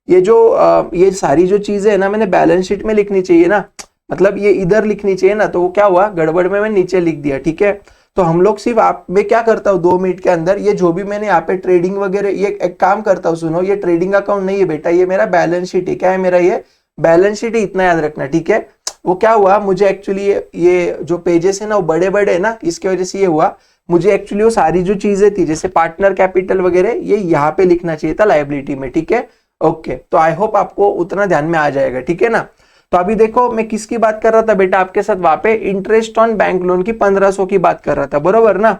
ये जो ये सारी जो चीजें है ना मैंने बैलेंस शीट में लिखनी चाहिए ना, मतलब ये इधर लिखनी चाहिए ना, तो वो क्या हुआ, गड़बड़ में मैंने नीचे लिख दिया। ठीक है, तो हम लोग सिर्फ मैं क्या करता हूँ 2 मिनट के अंदर, ये जो भी मैंने यहाँ पे ट्रेडिंग वगैरह, ये एक काम करता हूँ, सुनो, ये ट्रेडिंग अकाउंट नहीं है बेटा, ये मेरा बैलेंस शीट है। क्या है मेरा? ये बैलेंस शीट है, इतना याद रखना। ठीक है, वो क्या हुआ, मुझे एक्चुअली ये जो पेजेस है ना वो बड़े बड़े है ना, इसकी वजह से ये हुआ, मुझे एक्चुअली वो सारी जो चीजें थी जैसे पार्टनर कैपिटल वगैरह ये यहाँ पे लिखना चाहिए था लायबिलिटी में। ठीक है, ओके, तो आई होप आपको उतना ध्यान में आ जाएगा। ठीक है ना, तो अभी देखो मैं किसकी बात कर रहा था बेटा आपके साथ, वहां पे इंटरेस्ट ऑन बैंक लोन की 1500 की बात कर रहा था, बरोबर ना?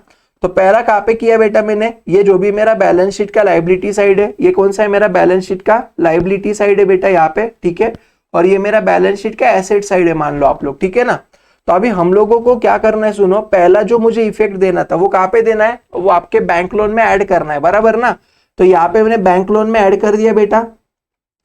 तो पहला कहाँ पे किया बेटा मैंने, ये जो भी मेरा बैलेंस शीट का लायबिलिटी साइड है, ये कौन सा है मेरा बैलेंस शीट का लायबिलिटी साइड है बेटा यहाँ पे। ठीक है, और ये मेरा बैलेंस शीट का एसेट साइड है मान लो आप लोग। ठीक है ना, तो अभी हम लोगों को क्या करना है, सुनो, पहला जो मुझे इफेक्ट देना था वो कहाँ पे देना है, वो आपके बैंक लोन में ऐड करना है, बराबर ना? तो यहाँ पे मैंने बैंक लोन में ऐड कर दिया बेटा,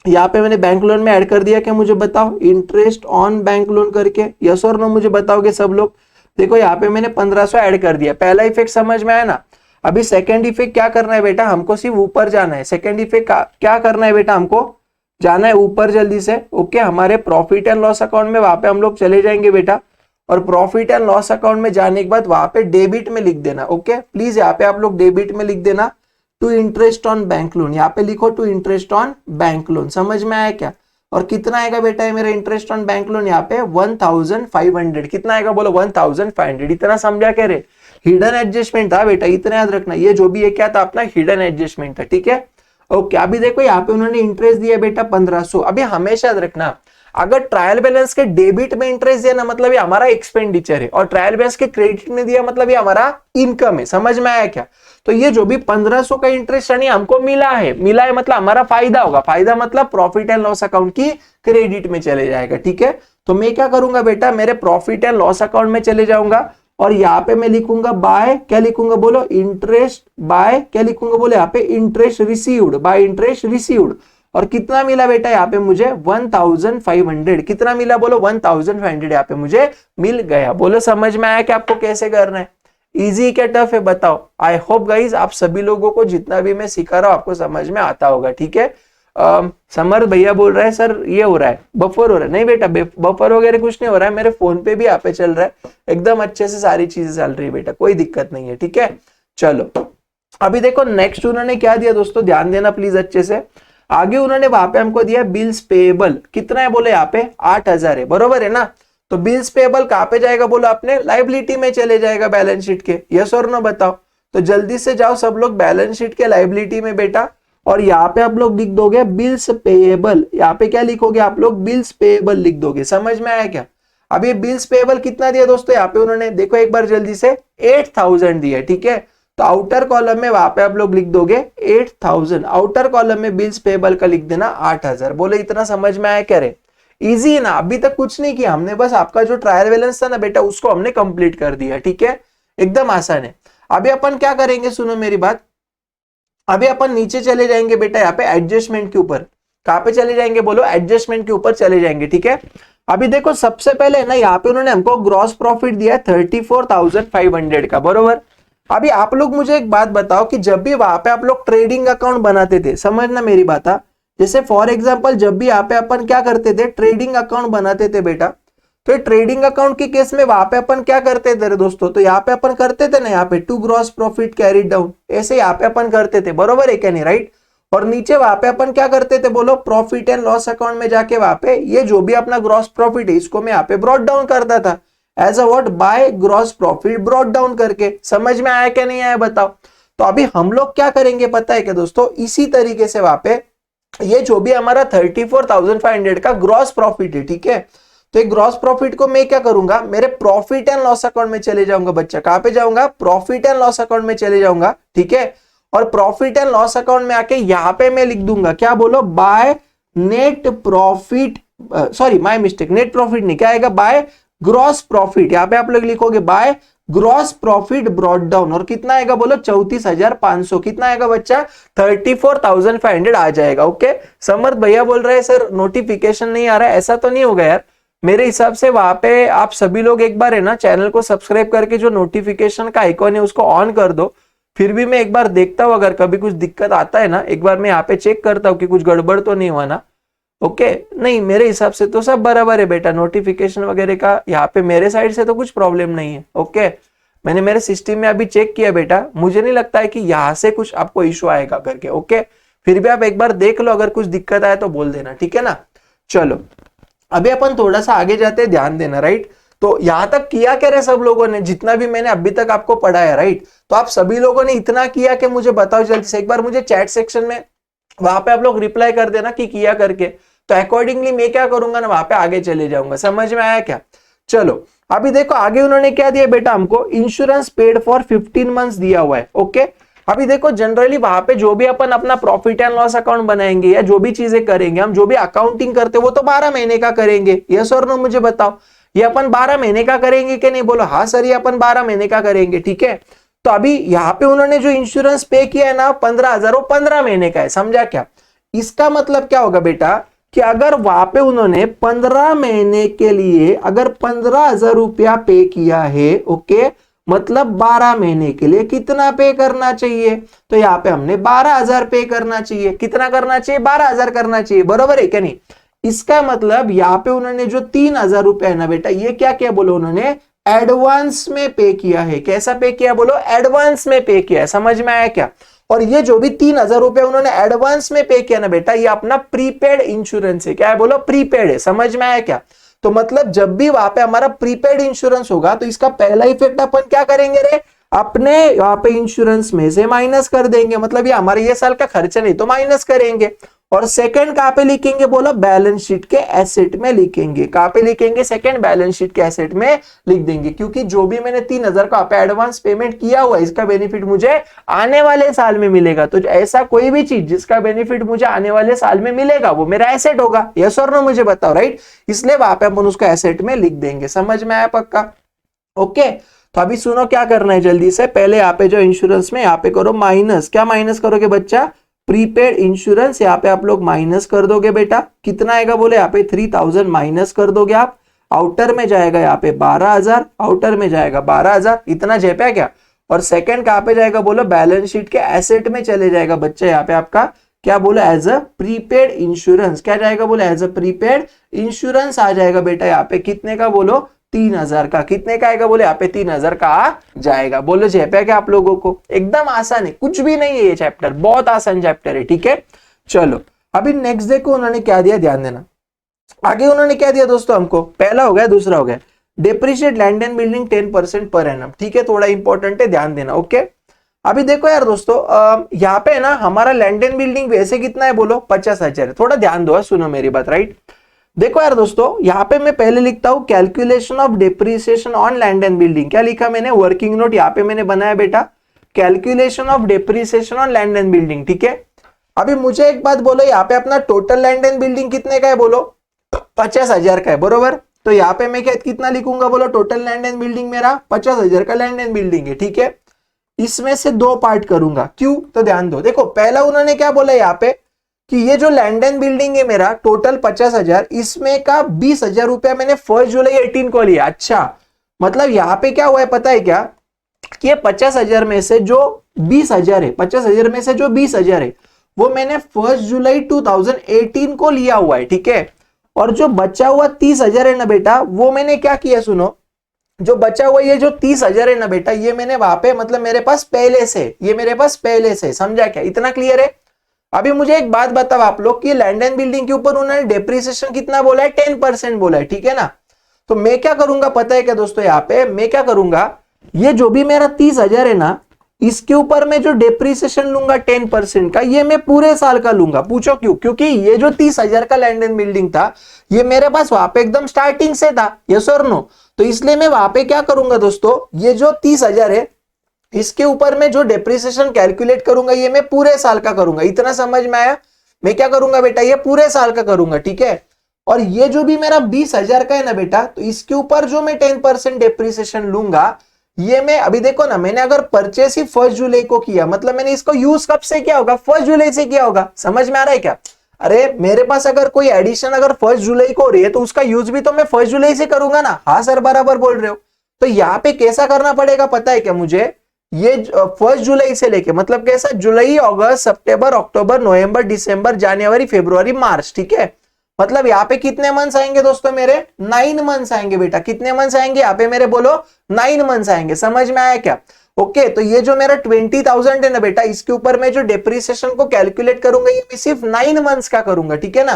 यहाँ पे मैंने बैंक लोन में ऐड कर दिया। क्या मुझे बताओ, इंटरेस्ट ऑन बैंक लोन करके, यस और नो मुझे बताओगे सब लोग? देखो यहाँ पे मैंने 1500 ऐड कर दिया, पहला इफेक्ट समझ में आया ना? अभी सेकंड इफेक्ट क्या करना है बेटा, हमको सिर्फ ऊपर जाना है। सेकंड इफेक्ट क्या करना है बेटा, हमको जाना है ऊपर जल्दी से। ओके, हमारे प्रॉफिट एंड लॉस अकाउंट में वहां पे हम लोग चले जाएंगे बेटा, और प्रॉफिट एंड लॉस अकाउंट में जाने के बाद वहां पे डेबिट में लिख देना। ओके, प्लीज यहाँ पे आप लोग डेबिट में लिख देना to interest on bank loan, यहाँ पे लिखो to interest on bank loan. समझ में आया क्या? और कितना आएगा बेटा ये मेरा इंटरेस्ट ऑन बैंक लोन यहाँ पे 1500। कितना आएगा बोलो? 1500। इतना समझा कह रहे? हिडन एडजस्टमेंट था बेटा, इतना याद रखना, ये जो भी है क्या था अपना हिडन एडजस्टमेंट था। ठीक है, ओके, अभी देखो यहाँ पे उन्होंने इंटरेस्ट दिया बेटा 1500। अभी हमेशा याद रखना, अगर ट्रायल बैलेंस के डेबिट में इंटरेस्ट दिया ना मतलब ये हमारा एक्सपेंडिचर है, और ट्रायल बैलेंस के क्रेडिट में दिया मतलब ये हमारा इनकम है। समझ में आया क्या? तो ये जो भी 1500 का इंटरेस्ट हमको मिला है मतलब हमारा फायदा होगा, फायदा मतलब प्रॉफिट एंड लॉस अकाउंट की क्रेडिट में चले जाएगा। ठीक है, तो मैं क्या करूंगा बेटा, मेरे प्रॉफिट एंड लॉस अकाउंट में चले जाऊंगा, और यहाँ पे मैं लिखूंगा बाय, क्या लिखूंगा बोलो? इंटरेस्ट बाय, क्या लिखूंगा बोलो? यहाँ पे interest received, bye interest received. और कितना मिला बेटा यहाँ पे मुझे? 1500। कितना मिला बोलो? 1500 यहाँ पे मुझे मिल गया। बोलो समझ में आया कि आपको कैसे करना है? इजी क्या टफ है बताओ? आई होप गाइज आप सभी लोगों को जितना भी मैं सिखा रहा हूं आपको समझ में आता होगा। ठीक है, समर भैया बोल रहा है सर ये हो रहा है, बफर हो रहा है। नहीं बेटा, बफर वगैरह कुछ नहीं हो रहा है, मेरे फोन पे भी यहाँ पे चल रहा है, एकदम अच्छे से सारी चीजें चल रही है बेटा, कोई दिक्कत नहीं है। ठीक है, चलो अभी देखो नेक्स्ट उन्होंने क्या दिया दोस्तों, ध्यान देना प्लीज अच्छे से। आगे उन्होंने वहां पे हमको दिया बिल्स पेएबल, कितना है बोले? यहाँ पे 8000 है, बरोबर है ना? तो बिल्स पेएबल कहां पे जाएगा बोलो? अपने लायबिलिटी में चले जाएगा बैलेंस शीट के, यस और नो बताओ? तो जल्दी से जाओ सब लोग बैलेंस शीट के लायबिलिटी में बेटा, और यहाँ पे आप लोग लिख दोगे बिल्स पेएबल। यहाँ पे क्या लिखोगे आप लोग? बिल्स पेएबल लिख दोगे। समझ में आया क्या? अब ये बिल्स पेएबल कितना दिया दोस्तों यहाँ पे उन्होंने? देखो एक बार जल्दी से, 8000 दिया। ठीक है, तो आउटर कॉलम में वहां पे आप लोग लिख दोगे 8000, आउटर कॉलम में बिल्स पेएबल का लिख देना 8000। बोले इतना समझ में आया क्या रे? इजी है ना? अभी तक कुछ नहीं किया हमने, बस आपका जो ट्रायल बैलेंस था ना बेटा उसको हमने कंप्लीट कर दिया। ठीक है, एकदम आसान है। अभी अपन क्या करेंगे, सुनो मेरी बात, अभी अपन नीचे चले जाएंगे बेटा यहाँ पे एडजस्टमेंट के ऊपर। कहां पे चले जाएंगे बोलो? एडजस्टमेंट के ऊपर चले जाएंगे। ठीक है, अभी देखो सबसे पहले ना यहाँ पे उन्होंने हमको ग्रॉस प्रॉफिट दिया है 34,500 का, बरोबर? अभी आप लोग मुझे एक बात बताओ कि जब भी वहां पे आप लोग ट्रेडिंग अकाउंट बनाते थे, समझना मेरी बात, जैसे फॉर एग्जांपल जब भी यहाँ पे अपन क्या करते थे, ट्रेडिंग अकाउंट बनाते थे बेटा, तो ट्रेडिंग अकाउंट के केस में वहां पे अपन क्या करते थे दोस्तों? तो यहाँ पे अपन करते थे ना, यहाँ पे to gross profit carry down, ऐसे यहाँ पे अपन करते थे, बरोबर है क्या नहीं? राइट। और नीचे वहां पे अपन क्या करते थे बोलो? प्रॉफिट एंड लॉस अकाउंट में जाके वहां पे ये जो भी अपना ग्रॉस प्रॉफिट है इसको मैं यहाँ पे ब्रॉट डाउन करता था as a what? By gross profit brought down करके। समझ में आया क्या नहीं आया बताओ? तो अभी हम लोग क्या करेंगे पता है क्या दोस्तों, इसी तरीके से वहां पे ये जो भी हमारा 34,500 का ग्रॉस प्रॉफिट है, ठीक है, तो एक ग्रॉस प्रॉफिट को मैं क्या करूंगा, मेरे प्रॉफिट एंड लॉस अकाउंट में चले जाऊंगा बच्चा। कहां पे जाऊंगा, प्रॉफिट एंड लॉस अकाउंट में चले जाऊंगा, ठीक है। और प्रॉफिट एंड लॉस अकाउंट में आके यहां पे मैं लिख दूंगा क्या, बोलो, by net profit, sorry my mistake, net profit नहीं, क्या आएगा, बाय ग्रॉस प्रॉफिट। यहां पे आप लोग लिखोगे bye gross profit brought down, और कितना आएगा बोलो, 34,500। कितना आएगा बच्चा, 34,500 आ जाएगा। ओके, समर्थ भैया बोल रहे हैं सर नोटिफिकेशन नहीं आ रहा है, ऐसा तो नहीं होगा यार, मेरे हिसाब से वहां पे आप सभी लोग एक बार है ना चैनल को सब्सक्राइब करके जो नोटिफिकेशन का आइकॉन है उसको ऑन कर दो, फिर भी मैं एक बार देखता हूं, अगर कभी कुछ दिक्कत आता है ना एक बार मैं यहाँ पे चेक करता हूँ कि कुछ गड़बड़ तो नहीं हुआ ना। ओके, नहीं मेरे हिसाब से तो सब बराबर है बेटा, नोटिफिकेशन वगैरह का यहाँ पे मेरे साइड से तो कुछ प्रॉब्लम नहीं है। ओके, मैंने मेरे सिस्टम में अभी चेक किया बेटा, मुझे नहीं लगता है कि यहाँ से कुछ आपको इशू आएगा करके। ओके, फिर भी आप एक बार देख लो, अगर कुछ दिक्कत आए तो बोल देना, ठीक है ना। चलो अभी अपन थोड़ा सा आगे जाते हैं, ध्यान देना, राइट। तो यहां तक किया क्या रे सब लोगों ने, जितना भी मैंने अभी तक आपको पढ़ाया, राइट। तो आप सभी लोगों ने इतना किया कि मुझे बताओ जल्दी से, एक बार मुझे चैट सेक्शन में वहां पे आप लोग रिप्लाई कर देना कि किया करके, तो अकॉर्डिंगली मैं क्या करूंगा ना वहां पे आगे चले जाऊंगा। समझ में आया क्या। चलो अभी देखो आगे उन्होंने क्या दिया बेटा, हमको इंश्योरेंस पेड फॉर 15 मंथ्स दिया हुआ है। ओके, अभी देखो जनरली वहां पे जो भी अपन अपना प्रॉफिट एंड लॉस अकाउंट बनाएंगे या जो भी चीजें करेंगे, हम जो भी अकाउंटिंग करते हैं वो तो 12 महीने का करेंगे। यस और नो मुझे बताओ, ये अपन 12 महीने का करेंगे कि नहीं, बोलो हाँ सर ये अपन 12 महीने का करेंगे, ठीक है। तो अभी यहाँ पे उन्होंने जो इंश्योरेंस पे किया है ना 15,000, वो 15 महीने का है, समझा क्या। इसका मतलब क्या होगा बेटा कि अगर वहां पे उन्होंने 15 महीने के लिए अगर 15,000 रुपया पे किया है, ओके, मतलब 12 महीने के लिए कितना पे करना चाहिए, तो यहाँ पे हमने 12,000 पे करना चाहिए। कितना करना चाहिए, 12,000 करना चाहिए, बरोबर है क्या नहीं। इसका मतलब यहाँ पे उन्होंने जो 3,000 रुपया है ना बेटा, ये क्या किया बोलो, उन्होंने एडवांस में पे किया है। कैसा पे किया बोलो, एडवांस में पे किया है। समझ में आया क्या। और ये जो भी 3,000 रुपया उन्होंने एडवांस में पे किया ना बेटा, ये अपना प्रीपेड इंश्योरेंस है। क्या है बोलो, प्रीपेड है। समझ में आया क्या। तो मतलब जब भी वहां पे हमारा प्रीपेड इंश्योरेंस होगा तो इसका पहला इफेक्ट अपन क्या करेंगे रे, अपने यहाँ पे इंश्योरेंस में से माइनस कर देंगे, मतलब ये हमारे ये साल का खर्चा नहीं तो माइनस करेंगे। और सेकंड कहां पे लिखेंगे बोलो, बैलेंस शीट के एसेट में लिखेंगे। कहां पे लिखेंगे, सेकंड बैलेंस शीट के एसेट में लिख देंगे, क्योंकि जो भी मैंने 3,000 का एडवांस पेमेंट किया हुआ है इसका बेनिफिट मुझे आने वाले साल में मिलेगा। तो ऐसा कोई भी चीज जिसका बेनिफिट मुझे आने वाले साल में मिलेगा वो मेरा एसेट होगा। यस और नो मुझे बताओ, राइट। इसलिए वहां पे अपन उसको एसेट में लिख देंगे। समझ में आया पक्का। ओके, तो अभी सुनो क्या करना है जल्दी से, पहले यहाँ पे जो इंश्योरेंस में यहाँ पे करो माइनस, क्या माइनस करोगे बच्चा, प्रीपेड इंश्योरेंस। यहाँ पे आप लोग माइनस कर दोगे बेटा, कितना आएगा बोले, यहाँ पे 3,000 माइनस कर दोगे आप। आउटर में जाएगा यहाँ पे 12,000, आउटर में जाएगा 12,000, इतना जेपा क्या। और सेकंड कहाँ पे जाएगा बोलो, बैलेंस शीट के एसेट में चले जाएगा बच्चा। यहाँ पे आपका क्या बोला, एज अ प्रीपेड इंश्योरेंस। क्या जाएगा बोले, एज अ प्रीपेड इंश्योरेंस आ जाएगा बेटा। यहाँ पे कितने का बोलो, 3,000 का। कितने का आएगा बोले, यहाँ पे 3,000 का आ जाएगा। बोलो जेपा क्या आप लोगों को, एकदम आसान है, कुछ भी नहीं है ये चैप्टर, बहुत आसान चैप्टर है, ठीक है। चलो अभी नेक्स्ट देखो उन्होंने क्या दिया, ध्यान देना। आगे उन्होंने क्या दिया दोस्तों हमको, पहला हो गया, दूसरा हो गया depreciate land and building 10% per annum, ठीक है, थोड़ा इंपॉर्टेंट है, ध्यान देना। ओके, अभी देखो यार दोस्तों, यहाँ पे ना हमारा लैंड एंड बिल्डिंग वैसे कितना है बोलो, 50,000 है। थोड़ा ध्यान दो, सुनो मेरी बात, राइट। देखो यार दोस्तों, यहाँ पे मैं पहले लिखता हूं calculation of depreciation on land and building. क्या लिखा मैंने, वर्किंग नोट यहाँ पे मैंने बनाया बेटा, calculation of depreciation on land and building, ठीक है। अभी मुझे एक बात बोलो, यहाँ पे अपना टोटल लैंड एंड बिल्डिंग कितने का है बोलो, 50,000 का है, बरोबर। तो यहाँ पे मैं कितना लिखूंगा बोलो, टोटल लैंड एंड बिल्डिंग मेरा 50,000 का लैंड एंड बिल्डिंग है, ठीक है। इसमें से दो पार्ट करूंगा, क्यों, तो ध्यान दो। देखो पहला उन्होंने क्या बोला यहाँ पे कि ये जो लैंड एंड बिल्डिंग है मेरा टोटल 50,000, इसमें का 20,000 रुपया मैंने 1 जुलाई 18 को लिया। अच्छा, मतलब यहाँ पे क्या हुआ है पता है क्या, कि ये 50,000 में से जो 20,000 है, 50,000 में से जो 20,000 है वो मैंने 1 जुलाई 2018 को लिया हुआ है, ठीक है। और जो बचा हुआ 30,000 है ना बेटा, वो मैंने क्या किया सुनो, जो बचा हुआ ये जो 30,000 है ना बेटा, ये मैंने वहां पे मतलब मेरे पास पहले से, ये मेरे पास पहले से, समझा क्या, इतना क्लियर है। अभी मुझे एक बात बताओ आप लोग कि लैंड एंड बिल्डिंग के ऊपर उन्होंने डेप्रिसिएशन कितना बोला है, 10% बोला है, ठीक है ना। तो मैं क्या करूंगा पता है क्या दोस्तों, यहाँ पे मैं क्या करूंगा, ये जो भी मेरा 30,000 है ना, इसके ऊपर मैं जो डेप्रिसिएशन लूंगा 10% का, ये मैं पूरे साल का लूंगा। पूछो क्यों? क्योंकि ये जो 30,000 का लैंड एंड बिल्डिंग था, ये मेरे पास वहां पे एकदम स्टार्टिंग से था, यस और नो। तो इसलिए मैं वहां पे क्या करूंगा दोस्तों, ये जो 30,000 है, इसके ऊपर मैं जो डेप्रिसिएशन कैलकुलेट करूंगा, ये मैं पूरे साल का करूंगा। इतना समझ में आया? मैं क्या करूंगा बेटा, ये पूरे साल का करूंगा, ठीक है। और ये जो भी मेरा 20,000 का है ना बेटा, तो इसके ऊपर जो मैं 10% डेप्रिसिएशन लूंगा, ये मैं अभी देखो ना, मैंने अगर परचेस ही 1 जुलाई को किया, मतलब मैंने इसको यूज कब से किया होगा, 1 जुलाई से किया होगा। समझ में आ रहा है क्या? अरे मेरे पास अगर कोई एडिशन अगर 1 जुलाई को हो रही है, तो उसका यूज भी तो मैं 1 जुलाई से करूंगा ना। हाँ सर, बराबर बोल रहे हो। तो यहाँ पे कैसा करना पड़ेगा पता है क्या मुझे, ये 1 जुलाई से लेके, मतलब कैसा, जुलाई, अगस्त, सितंबर, अक्टूबर, नवंबर, दिसंबर, जनवरी, फरवरी, मार्च, ठीक है। मतलब यहाँ पे कितने मंथ्स आएंगे दोस्तों मेरे, 9 मंथ्स आएंगे बेटा। कितने मंथ्स आएंगे यहाँ पे मेरे, बोलो 9 मंथ्स आएंगे। समझ में आया क्या? ओके, तो ये जो मेरा 20,000 है ना बेटा, इसके ऊपर मैं जो डेप्रिसिएशन को कैलकुलेट करूंगा, ये मैं सिर्फ 9 मंथ्स का करूंगा, ठीक है ना।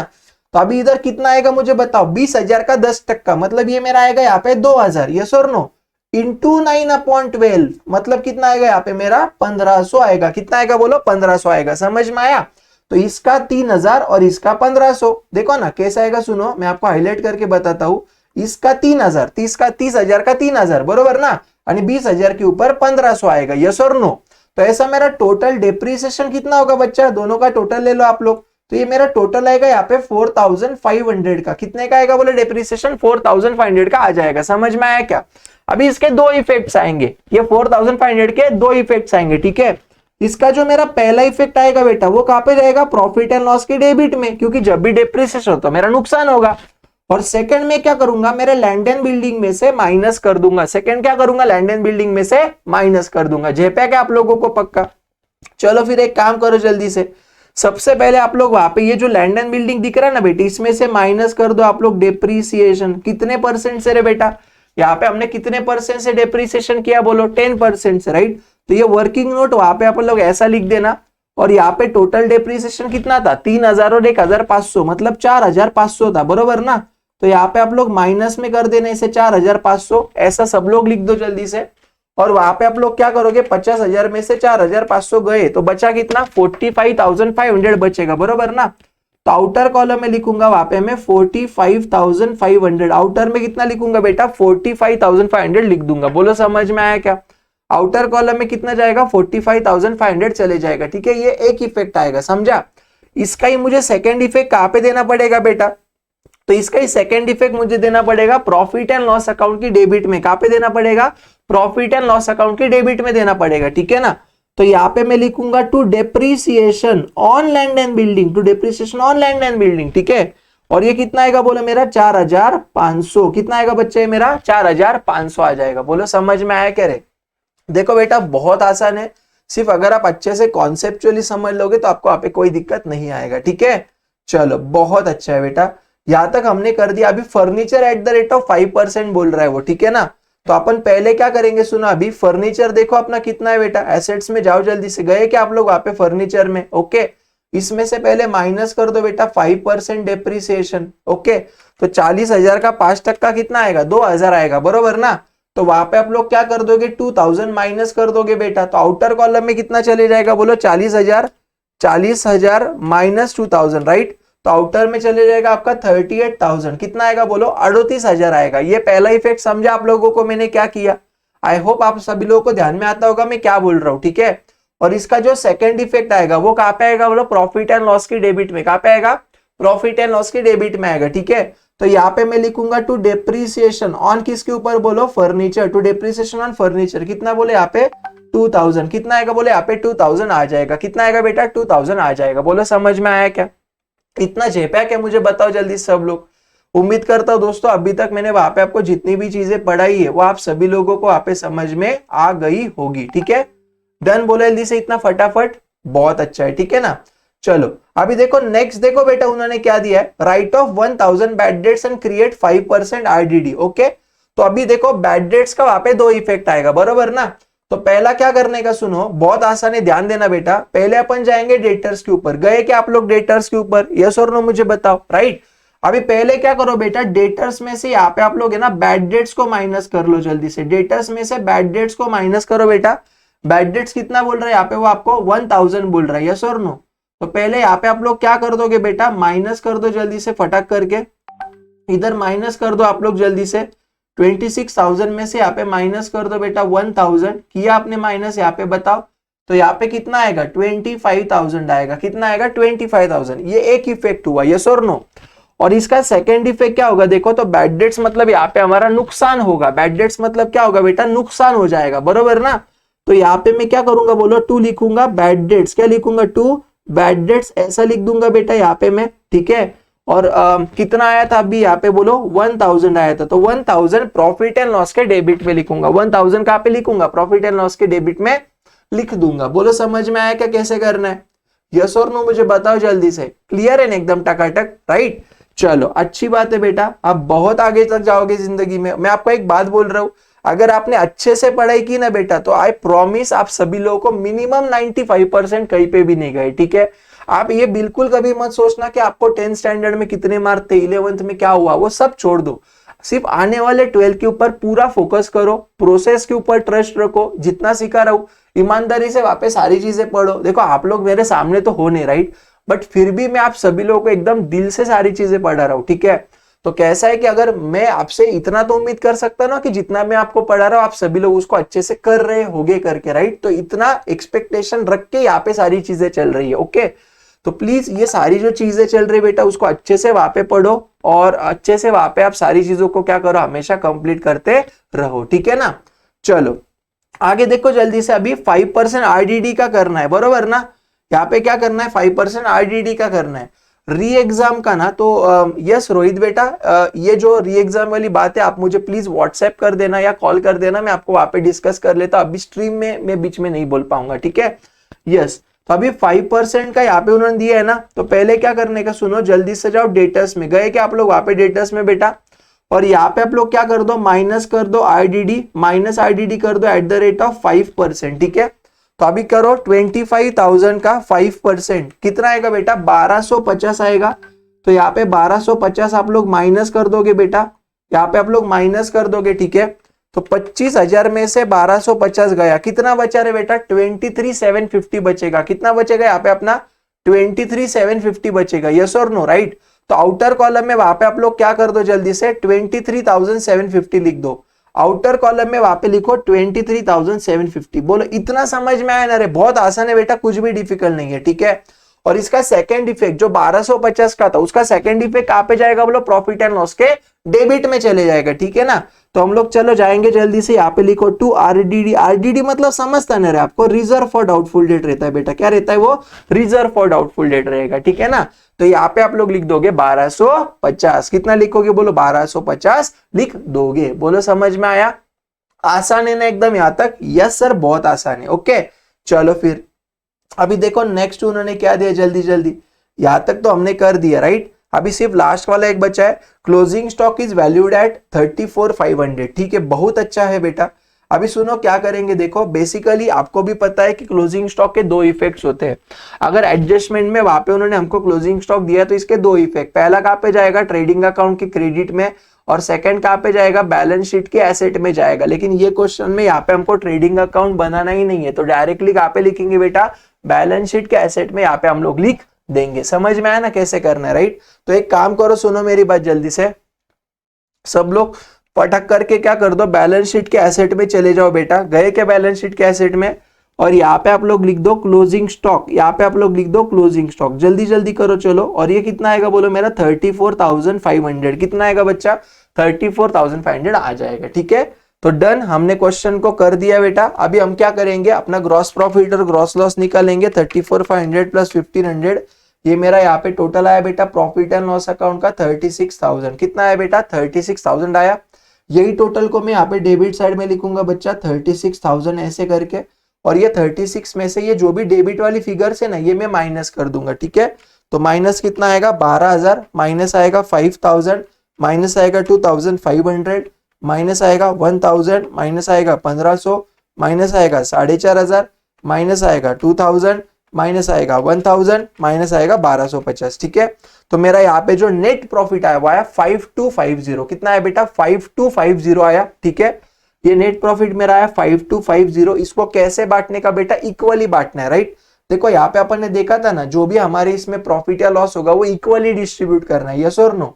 तो अभी इधर कितना आएगा मुझे बताओ, 20,000 का 10%, मतलब ये मेरा आएगा यहाँ पे 2,000, यस और नो, इंटू 9/12, मतलब कितना आएगा यहाँ पे मेरा 1500 आएगा। कितना आएगा बोलो, 1500 आएगा। समझ में आया? तो इसका 3,000 और इसका 1500, देखो ना कैसा आएगा, सुनो मैं आपको हाईलाइट करके बताता हूं। इसका 3,000, 30,000 का 3,000, बरोबर ना, यानी 20,000 के ऊपर 1500 आएगा, यस और नो। तो ऐसा मेरा टोटल डेप्रिसिएशन कितना होगा बच्चा, दोनों का टोटल ले लो आप लोग। तो ये मेरा टोटल आएगा यहाँ पे 4,500 का। कितने का आएगा बोले डेप्रिसिएशन, 4,500 का आ जाएगा। समझ में आया क्या? अभी इसके दो इफेक्ट्स आएंगे, ये 4,500 के दो इफेक्ट्स आएंगे, ठीक है। इसका जो मेरा पहला इफेक्ट आएगा बेटा, वो कहां पे जाएगा, प्रॉफिट एंड लॉस के डेबिट में, क्योंकि जब भी डेप्रिसिएशन हो तो मेरा नुकसान होगा। और सेकंड में क्या करूंगा, मेरे लैंड एंड बिल्डिंग में से माइनस कर दूंगा। सेकंड क्या करूंगा, लैंड एंड बिल्डिंग में से माइनस कर दूंगा। जेपे क्या आप लोगों को पक्का? चलो फिर एक काम करो जल्दी से, सबसे पहले आप लोग वहां पे ये जो लैंड एंड बिल्डिंग दिख रहा है ना बेटी, इसमें से माइनस कर दो आप लोग डेप्रिसिएशन। कितने परसेंट से रे बेटा, यहाँ पे हमने कितने परसेंट से डेप्रिसिएशन किया, बोलो 10% से, राइट। तो ये वर्किंग नोट वहां पे आप लोग ऐसा लिख देना। और यहाँ पे टोटल डेप्रिसिएशन कितना था, 3,000 और 1,500, मतलब 4,500 था, बरोबर ना। तो यहाँ पे आप लोग माइनस में कर देना इसे 4,500, ऐसा सब लोग लिख दो जल्दी से। और वहां पे आप लोग क्या करोगे, 50,000 में से 4,500 गए तो बचा कितना, 45,500 बचेगा, बरोबर ना। तो आउटर कॉलम में लिखूंगा वहां पे मैं 45,500। आउटर में कितना लिखूंगा बेटा, 45,500 लिख दूंगा। बोलो समझ में आया क्या? आउटर कॉलम में कितना जाएगा, 45,500 चले जाएगा, ठीक है। ये एक इफेक्ट आएगा, समझा। इसका ही मुझे सेकेंड इफेक्ट कहां पे देना पड़ेगा बेटा, तो इसका ही सेकेंड इफेक्ट मुझे देना पड़ेगा प्रॉफिट एंड लॉस अकाउंट की डेबिट में। कहां पे देना पड़ेगा, प्रॉफिट एंड लॉस अकाउंट की डेबिट में देना पड़ेगा, ठीक है ना। तो यहाँ पे मैं लिखूंगा to depreciation on land and building, to depreciation on land and building, ठीक है। और ये कितना आएगा बोलो मेरा 4,500। कितना आएगा बच्चे मेरा, 4,500 आ जाएगा। बोलो समझ में आया क्या रे? देखो बेटा बहुत आसान है, सिर्फ अगर आप अच्छे से कॉन्सेप्चुअली समझ लोगे तो आपको यहाँ पे कोई दिक्कत नहीं आएगा, ठीक है। चलो बहुत अच्छा है बेटा, यहां तक हमने कर दिया। अभी furniture at the rate of 5% बोल रहा है वो, ठीक है ना। तो अपन पहले क्या करेंगे, सुनो अभी फर्नीचर देखो अपना कितना है बेटा, एसेट्स में जाओ जल्दी से। गए क्या आप लोग वहां पे फर्नीचर में, ओके। इसमें से पहले माइनस कर दो बेटा 5% डेप्रिसिएशन, ओके। तो 40,000 का 5% कितना आएगा, 2,000 आएगा, बरोबर ना। तो वहां पे आप लोग क्या कर दोगे, 2,000 माइनस कर दोगे बेटा। तो आउटर कॉलम में कितना चले जाएगा, बोलो 40,000, 40,000 माइनस 2,000, राइट। तो आउटर में चले जाएगा आपका 38,000। कितना आएगा बोलो, 38,000 आएगा। ये पहला इफेक्ट समझा आप लोगों को मैंने क्या किया। आई होप आप सभी लोगों को ध्यान में आता होगा मैं क्या बोल रहा हूँ, ठीक है। और इसका जो सेकंड इफेक्ट आएगा वो कहां पे आएगा बोलो, प्रॉफिट एंड लॉस की डेबिट में। कहां पे आएगा, प्रॉफिट एंड लॉस की डेबिट में आएगा, ठीक है। तो यहाँ पे मैं लिखूंगा टू डेप्रिसिएशन ऑन किसके ऊपर बोलो, furniture. To depreciation on furniture कितना बोले यहाँ पे 2,000। कितना आएगा बोले यहाँ पे 2,000 आ जाएगा। कितना आएगा बेटा, 2,000 आ जाएगा। बोलो समझ में आया क्या? इतना झेपा क्या मुझे बताओ जल्दी सब लोग। उम्मीद करता हूं दोस्तों अभी तक मैंने वहां पे आपको जितनी भी चीजें पढ़ाई है वो आप सभी लोगों को वहां पे समझ में आ गई होगी, ठीक है। डन बोलो जल्दी से इतना फटाफट, बहुत अच्छा है, ठीक है ना। चलो अभी देखो नेक्स्ट, देखो बेटा उन्होंने क्या दिया है, right of 1,000 bad debts and create 5% RDD, okay. तो अभी देखो बैड डेट्स का वहां पे दो इफेक्ट आएगा, बरोबर ना। तो पहला क्या करने का, सुनो बहुत आसान है, ध्यान देना बेटा। पहले अपन जाएंगे डेटर्स के ऊपर। गए क्या आप लोग डेटर्स के ऊपर, यस और नो मुझे बताओ, राइट। अभी पहले क्या करो बेटा, डेटर्स में से यहाँ पे आप लोग है ना बैड डेट्स को माइनस कर लो जल्दी से। डेटर्स में से बैड डेट्स को माइनस करो बेटा। बैड डेट्स कितना बोल रहा है यहाँ पे, वो आपको 1000 बोल रहा है, यस और नो। तो पहले यहाँ पे आप लोग क्या कर दोगे बेटा, माइनस कर दो जल्दी से फटाक करके, इधर माइनस कर दो आप लोग जल्दी से। 26,000 में से यहाँ पे माइनस कर दो बेटा 1000, किया आपने माइनस, यहाँ पे बताओ तो यहाँ पे कितना आएगा, 25,000 आएगा। कितना आएगा, 25,000। ये एक इफेक्ट हुआ, यस और नो। और इसका सेकेंड इफेक्ट क्या होगा देखो, तो बैड डेट्स मतलब यहाँ पे हमारा नुकसान होगा। बैड डेट्स मतलब क्या होगा बेटा, नुकसान हो जाएगा, बरोबर ना। तो यहाँ पे मैं क्या करूंगा बोलो, 2 लिखूंगा, बैड डेट्स क्या लिखूंगा, 2 बैड डेट्स ऐसा लिख दूंगा बेटा यहाँ पे मैं, ठीक है। और कितना आया था अभी यहाँ पे बोलो, 1000 आया था, तो 1000 प्रॉफिट एंड लॉस के डेबिट में लिखूंगा। 1000 कहाँ पे लिखूंगा, प्रॉफिट एंड लॉस के डेबिट में लिख दूंगा। बोलो समझ में आया क्या, कैसे करना है, यस और नो मुझे बताओ जल्दी से। क्लियर है ना एकदम टकाटक, राइट। चलो अच्छी बात है बेटा, आप बहुत आगे तक जाओगे जिंदगी में। मैं आपको एक बात बोल रहा हूं, अगर आपने अच्छे से पढ़ाई की ना बेटा, तो आई प्रॉमिस आप सभी लोगों को मिनिमम 95% कहीं पे भी नहीं गए, ठीक है। आप ये बिल्कुल कभी मत सोचना कि आपको 10th स्टैंडर्ड में कितने मार्क थे, 11th में क्या हुआ, वो सब छोड़ दो। सिर्फ आने वाले 12th के ऊपर पूरा फोकस करो, प्रोसेस के ऊपर ट्रस्ट रखो। जितना सिखा रहा हूं ईमानदारी से वहां पे सारी चीजें पढ़ो। देखो आप लोग मेरे सामने तो हो नहीं, राइट, बट फिर भी मैं आप सभी लोगों को एकदम दिल से सारी चीजें पढ़ा रहा हूं, ठीक है। तो कैसा है कि अगर मैं आपसे इतना तो उम्मीद कर सकता ना कि जितना मैं आपको पढ़ा रहा हूं आप सभी लोग उसको अच्छे से कर रहे होगे करके, राइट। तो इतना एक्सपेक्टेशन रख के यहाँ पे सारी चीजें चल रही है, ओके। तो प्लीज ये सारी जो चीजें चल रही है बेटा, उसको अच्छे से वहां पे पढ़ो और अच्छे से वहां पे आप सारी चीजों को क्या करो, हमेशा कंप्लीट करते रहो, ठीक है ना। चलो आगे देखो जल्दी से, अभी 5% आरडीडी का करना है, बरोबर ना। यहाँ पे क्या करना है, 5% आरडीडी का करना है री एग्जाम का ना। तो यस रोहित बेटा, ये जो री एग्जाम वाली बात है आप मुझे प्लीज व्हाट्सएप कर देना या कॉल कर देना, मैं आपको वहां पे डिस्कस कर लेता हूं। अभी स्ट्रीम में मैं बीच में नहीं बोल पाऊंगा, ठीक है। यस तो अभी 5% का यहाँ पे उन्होंने दिया है ना, तो पहले क्या करने का सुनो, जल्दी से जाओ डेटर्स में, गए क्या आप लोग वहां पे डेटर्स में बेटा, और यहाँ पे आप लोग क्या कर दो, माइनस कर दो आईडीडी, माइनस आईडीडी कर दो @ 5%, ठीक है। तो अभी करो 25,000 का 5% कितना आएगा बेटा, 1250 आएगा। तो यहाँ पे 1250 आप लोग माइनस कर दोगे बेटा, यहाँ पे आप लोग माइनस कर दोगे, ठीक है। तो 25,000 में से 1250 गया, कितना बचा रे बेटा, 23,750 बचेगा। कितना बचेगा यहाँ पे अपना, 23,750 बचेगा, यस और नो, राइट। तो आउटर कॉलम में वहां पे आप लोग क्या कर दो, जल्दी से 23,750 लिख दो। आउटर कॉलम में वहां पे लिखो 23,750। बोलो इतना समझ में आया ना रे, बहुत आसान है बेटा, कुछ भी डिफिकल्ट नहीं है, ठीक है। और इसका सेकंड इफेक्ट जो 1250 का था, उसका सेकंड इफेक्ट कहां पे जाएगा बोलो, प्रॉफिट एंड लॉस के डेबिट में चले जाएगा, ठीक है ना। तो हम लोग चलो जाएंगे जल्दी से, यहाँ पे लिखो 2 आरडीडी। आरडीडी मतलब समझता ना रे आपको, रिजर्व फॉर डाउटफुल डेट रहता है बेटा, क्या रहता है वो, रिजर्व फॉर डाउटफुल डेट रहेगा, ठीक है ना। तो यहाँ पे आप लोग लिख दोगे 1250, कितना लिखोगे बोलो, 1250 लिख दोगे। बोलो समझ में आया, आसान है ना एकदम यहाँ तक, यस सर बहुत आसान है, ओके। चलो फिर अभी देखो नेक्स्ट उन्होंने क्या दिया, जल्दी जल्दी, यहां तक तो हमने कर दिया, राइट। अभी सिर्फ लास्ट वाला एक बचा है, closing stock is valued at 34,500, ठीक है, बहुत अच्छा है बेटा। अभी सुनो क्या करेंगे, देखो बेसिकली आपको भी पता है कि क्लोजिंग स्टॉक के 2 इफेक्ट्स होते हैं। अगर एडजस्टमेंट में वहां पे उन्होंने हमको क्लोजिंग स्टॉक दिया तो इसके 2 इफेक्ट, पहला कहां पे जाएगा, ट्रेडिंग अकाउंट के क्रेडिट में, और सेकंड कहां पे जाएगा, बैलेंस शीट के एसेट में जाएगा। लेकिन ये क्वेश्चन में यहाँ पे हमको ट्रेडिंग अकाउंट बनाना ही नहीं है, तो डायरेक्टली कहां पे लिखेंगे बेटा, बैलेंस शीट के एसेट में यहाँ पे हम लोग लिख देंगे। समझ में आया ना कैसे करना है, राइट। तो एक काम करो, सुनो मेरी बात जल्दी से, सब लोग पटक करके क्या कर दो, बैलेंस शीट के एसेट में चले जाओ बेटा। गए क्या बैलेंस शीट के एसेट में, और यहाँ पे आप लोग लिख दो क्लोजिंग स्टॉक, यहाँ पे आप लोग लिख दो क्लोजिंग स्टॉक, जल्दी जल्दी करो चलो। और ये कितना आएगा बोलो मेरा, 34,500। कितना आएगा बच्चा, 34,500 आ जाएगा, ठीक है। तो डन, हमने क्वेश्चन को कर दिया बेटा। अभी हम क्या करेंगे, अपना ग्रॉस प्रॉफिट और ग्रॉस लॉस निकालेंगे। 34,500 प्लस 1,500, ये मेरा यहाँ पे टोटल आया बेटा प्रॉफिट एंड लॉस अकाउंट का 36,000। कितना आया बेटा, 36,000 आया। यही टोटल को मैं यहाँ पे डेबिट साइड में लिखूंगा बच्चा, 36,000 ऐसे करके, और ये 36 में से ये जो भी डेबिट वाली फिगर्स है ना, ये मैं माइनस कर दूंगा, ठीक है। तो माइनस कितना आएगा, 12,000, माइनस आएगा 5,000, माइनस आएगा 2,500, माइनस आएगा 1,000, माइनस आएगा 1,500, माइनस आएगा 4,500, माइनस आएगा 2,000, माइनस आएगा 1,000, माइनस आएगा 1250, ठीक है। तो मेरा यहाँ पे जो नेट प्रॉफिट आया वो आया 5250। कितना आया बेटा, 5250 आया, ठीक है। ये नेट प्रॉफिट मेरा है 5250, इसको कैसे बांटने का बेटा, इक्वली बांटना है, राइट। देखो यहाँ पे अपन ने देखा था ना, जो भी हमारे इसमें प्रॉफिट या लॉस होगा वो इक्वली डिस्ट्रीब्यूट करना है, यस और नो।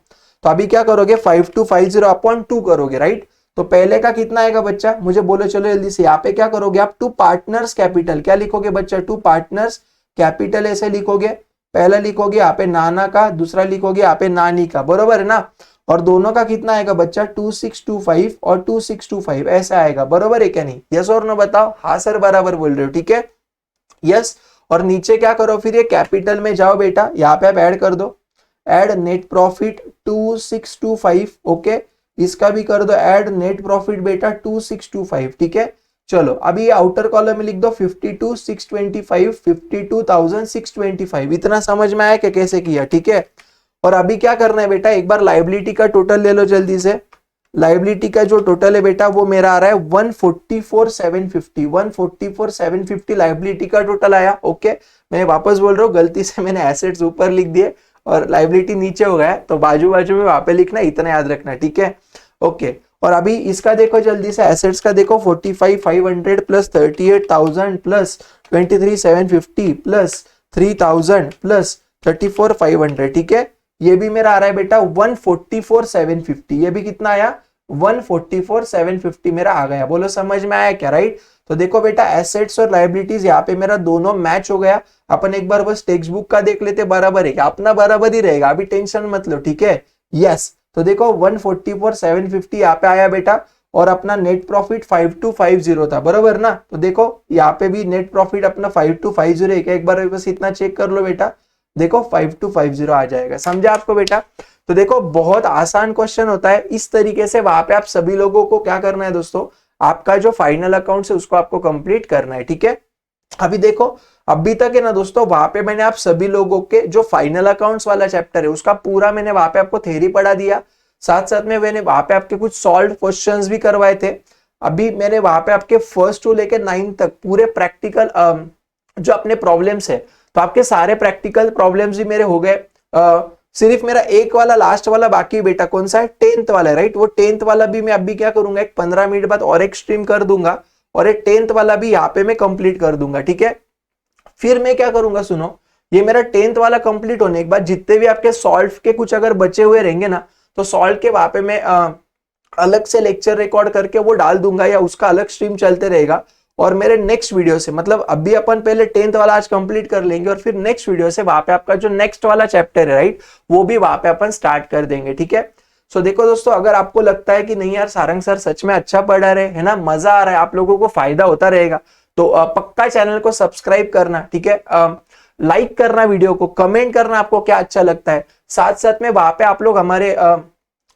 तो अभी क्या करोगे, 5250 अपॉन 2 करोगे, राइट। तो पहले का कितना आएगा बच्चा, मुझे बोलो चलो जल्दी से। यहाँ पे क्या करोगे आप, टू पार्टनर्स कैपिटल, क्या लिखोगे बच्चा, टू पार्टनर्स कैपिटल ऐसे लिखोगे। पहला लिखोगे यहाँ पे नाना का, दूसरा लिखोगे यहाँ पे नानी का, बरोबर है ना। और दोनों का कितना आएगा बच्चा, 2625 और 2625 ऐसा आएगा, बरोबर है क्या नहीं, यस और नो बताओ। हाँ सर बराबर बोल रहे हो, ठीक है, यस। और नीचे क्या करो फिर, ये कैपिटल में जाओ बेटा, यहाँ पे आप ऐड कर दो, ऐड नेट प्रॉफिट 2625, ओके। इसका भी कर दो ऐड नेट प्रॉफिट बेटा 2625, ठीक है। चलो अभी ये आउटर कॉलम में लिख दो 52,625, 52,625, इतना समझ में आया कि कैसे किया, ठीक है। और अभी क्या करना है बेटा, एक बार लाइबिलिटी का टोटल ले लो जल्दी से। लाइबिलिटी का जो टोटल है बेटा वो मेरा आ रहा है 144,750, 144,750 लाइबिलिटी का टोटल आया, ओके। मैं वापस बोल रहा हूँ, गलती से मैंने एसेट्स ऊपर लिख दिए और लाइबिलिटी नीचे हो गया, तो बाजू बाजू में वहां पे लिखना, इतना याद रखना, ठीक है, ओके। और अभी इसका देखो जल्दी से, एसेट्स का देखो 45,500 प्लस 38,000 प्लस 23,750 प्लस 3,000 प्लस 34,500, ठीक है। ये भी मेरा आ रहा है बेटा 144,750, ये भी कितना आया 144,750 मेरा आ गया, बोलो समझ में आया क्या, राइट। तो देखो बेटा एसेट्स और लाइबिलिटीज यहाँ पे मेरा दोनों मैच हो गया। अपन एक बार बस टेक्स्ट बुक का देख लेते, बराबर है क्या, अपना बराबर ही रहेगा, अभी टेंशन मत लो, ठीक है, यस। तो देखो 144,750 यहाँ पे आया बेटा, और अपना नेट प्रॉफिट 5250 था, बराबर ना। तो देखो यहाँ पे भी नेट प्रॉफिट अपना 5250 है, एक बार बस इतना चेक कर लो बेटा, देखो 5250 आ जाएगा, समझा आपको बेटा। तो देखो बहुत आसान क्वेश्चन होता है, इस तरीके से वहां पे आप सभी लोगों को क्या करना है दोस्तों, आपका जो फाइनल अकाउंट है उसको आपको कंप्लीट करना है, ठीक है। अभी देखो अभी तक है ना दोस्तों, वहां पे मैंने आप सभी लोगों के जो फाइनल अकाउंट्स वाला चैप्टर है उसका पूरा मैंने वहां पे आपको थ्योरी पढ़ा दिया, साथ साथ में मैंने वहां पे आपके कुछ सॉल्व क्वेश्चंस भी करवाए थे। अभी मैंने वहां पे आपके फर्स्ट टू लेके 9 तक पूरे प्रैक्टिकल जो अपने प्रॉब्लम्स है, तो आपके सारे प्रैक्टिकल प्रॉब्लम्स भी मेरे हो गए। सिर्फ मेरा एक वाला लास्ट वाला बाकी बेटा, कौन सा है, 10th वाला है, राइट। वो 10th वाला भी मैं अभी क्या करूंगा, एक 15 मिनट बाद और एक स्ट्रीम कर दूंगा, और एक 10th वाला भी यहाँ पे मैं कंप्लीट कर दूंगा, ठीक है। फिर मैं क्या करूंगा, सुनो, ये मेरा 10th वाला कंप्लीट होने के बाद जितने भी आपके सॉल्व के कुछ अगर बचे हुए रहेंगे ना, तो सॉल्व के वहां पे मैं अलग से लेक्चर रिकॉर्ड करके वो डाल दूंगा, या उसका अलग स्ट्रीम चलते रहेगा। और मेरे नेक्स्ट वीडियो से, मतलब अभी अपन पहले 10th वाला आज कंप्लीट कर लेंगे, और फिर नेक्स्ट वीडियो से वहां पे आपका जो नेक्स्ट वाला चैप्टर है, राइट, वो भी वहां पे अपन स्टार्ट कर देंगे, ठीक है। सो देखो दोस्तों, अगर आपको लगता है कि नहीं यार सारंग सर सच में अच्छा पढ़ा रहे है ना, मजा आ रहा है, आप लोगों को फायदा होता रहेगा, तो पक्का चैनल को सब्सक्राइब करना, ठीक है, लाइक करना वीडियो को, कमेंट करना आपको क्या अच्छा लगता है। साथ साथ में वहां पे आप लोग हमारे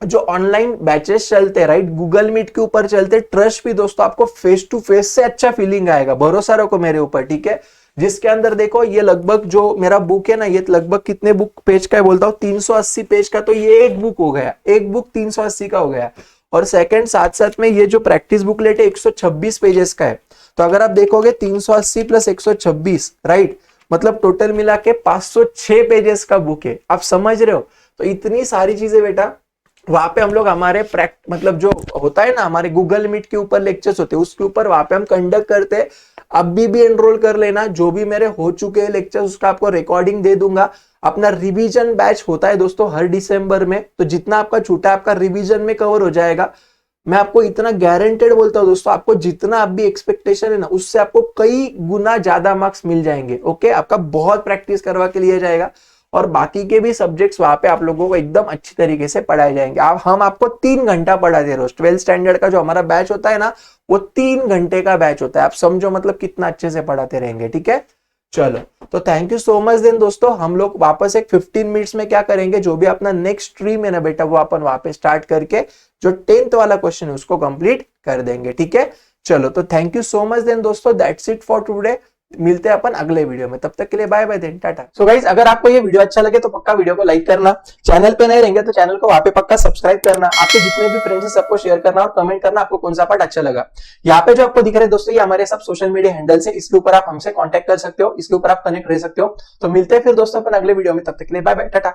जो ऑनलाइन बैचेस चलते हैं, राइट, गूगल मीट के ऊपर चलते, ट्रस्ट भी दोस्तों आपको फेस टू फेस से अच्छा फीलिंग आएगा, भरोसा रखो मेरे ऊपर, ठीक है। जिसके अंदर देखो ये लगभग जो मेरा बुक है ना, ये लगभग कितने बुक पेज का है बोलता हूँ, 380 पेज का, तो ये एक बुक हो गया, एक बुक 380 का हो गया। और सेकंड साथ साथ में ये जो प्रैक्टिस बुकलेट है 126 पेजेस का है। तो अगर आप देखोगे 380 प्लस 126, राइट, मतलब टोटल मिला के 506 पेजेस का बुक है, आप समझ रहे हो। तो इतनी सारी चीजें बेटा वहां पे हम लोग हमारे मतलब जो होता है ना, हमारे गूगल मीट के ऊपर लेक्चर्स होते हैं, उसके ऊपर वहां पे हम कंडक्ट करते हैं। अभी भी एनरोल कर लेना, जो भी मेरे हो चुके हैं लेक्चर्स उसका आपको रिकॉर्डिंग दे दूंगा। अपना रिवीजन बैच होता है दोस्तों हर दिसंबर में, तो जितना आपका छूटा है आपका रिवीजन में कवर हो जाएगा। मैं आपको इतना गारंटेड बोलता हूँ दोस्तों, आपको जितना अभी एक्सपेक्टेशन है ना, उससे आपको कई गुना ज्यादा मार्क्स मिल जाएंगे, ओके। आपका बहुत प्रैक्टिस करवा के लिया जाएगा, और बाकी के भी सब्जेक्ट्स वहां पे आप लोगों को एकदम अच्छी तरीके से पढ़ाए जाएंगे। हम आपको 3 घंटा पढ़ाते हैं रोज। 12th स्टैंडर्ड का जो हमारा बैच होता है ना, वो 3 घंटे का बैच होता है, आप समझो मतलब कितना अच्छे से पढ़ाते रहेंगे, ठीक है। चलो तो thank you so much then दोस्तों, हम लोग वापस एक 15 मिनट्स में क्या करेंगे, जो भी अपना नेक्स्ट स्ट्रीम है ना बेटा, वो अपन वहां पे स्टार्ट करके जो 10th वाला क्वेश्चन है उसको कंप्लीट कर देंगे, ठीक है। चलो तो thank you so much then दोस्तों, दैट्स इट फॉर टुडे। मिलते हैं अपन अगले वीडियो में, तब तक के लिए bye bye then, tata. So guys, अगर आपको ये वीडियो अच्छा लगे तो पक्का वीडियो को लाइक करना, चैनल पे नए रहेंगे तो चैनल को वहां पे पक्का सब्सक्राइब करना, आपके जितने भी फ्रेंड्स हैं सबको शेयर करना, और कमेंट करना आपको कौन सा पार्ट अच्छा लगा। यहाँ पे जो आपको दिख रहे हैं दोस्तों, ये हमारे सब सोशल मीडिया हैंडल्स है, इसके ऊपर आप हमसे कॉन्टेक्ट कर सकते हो, इसके ऊपर आप कनेक्ट रह सकते हो। तो मिलते हैं फिर दोस्तों अपन अगले वीडियो में, तब तक के लिए बाय बाय, टाटा।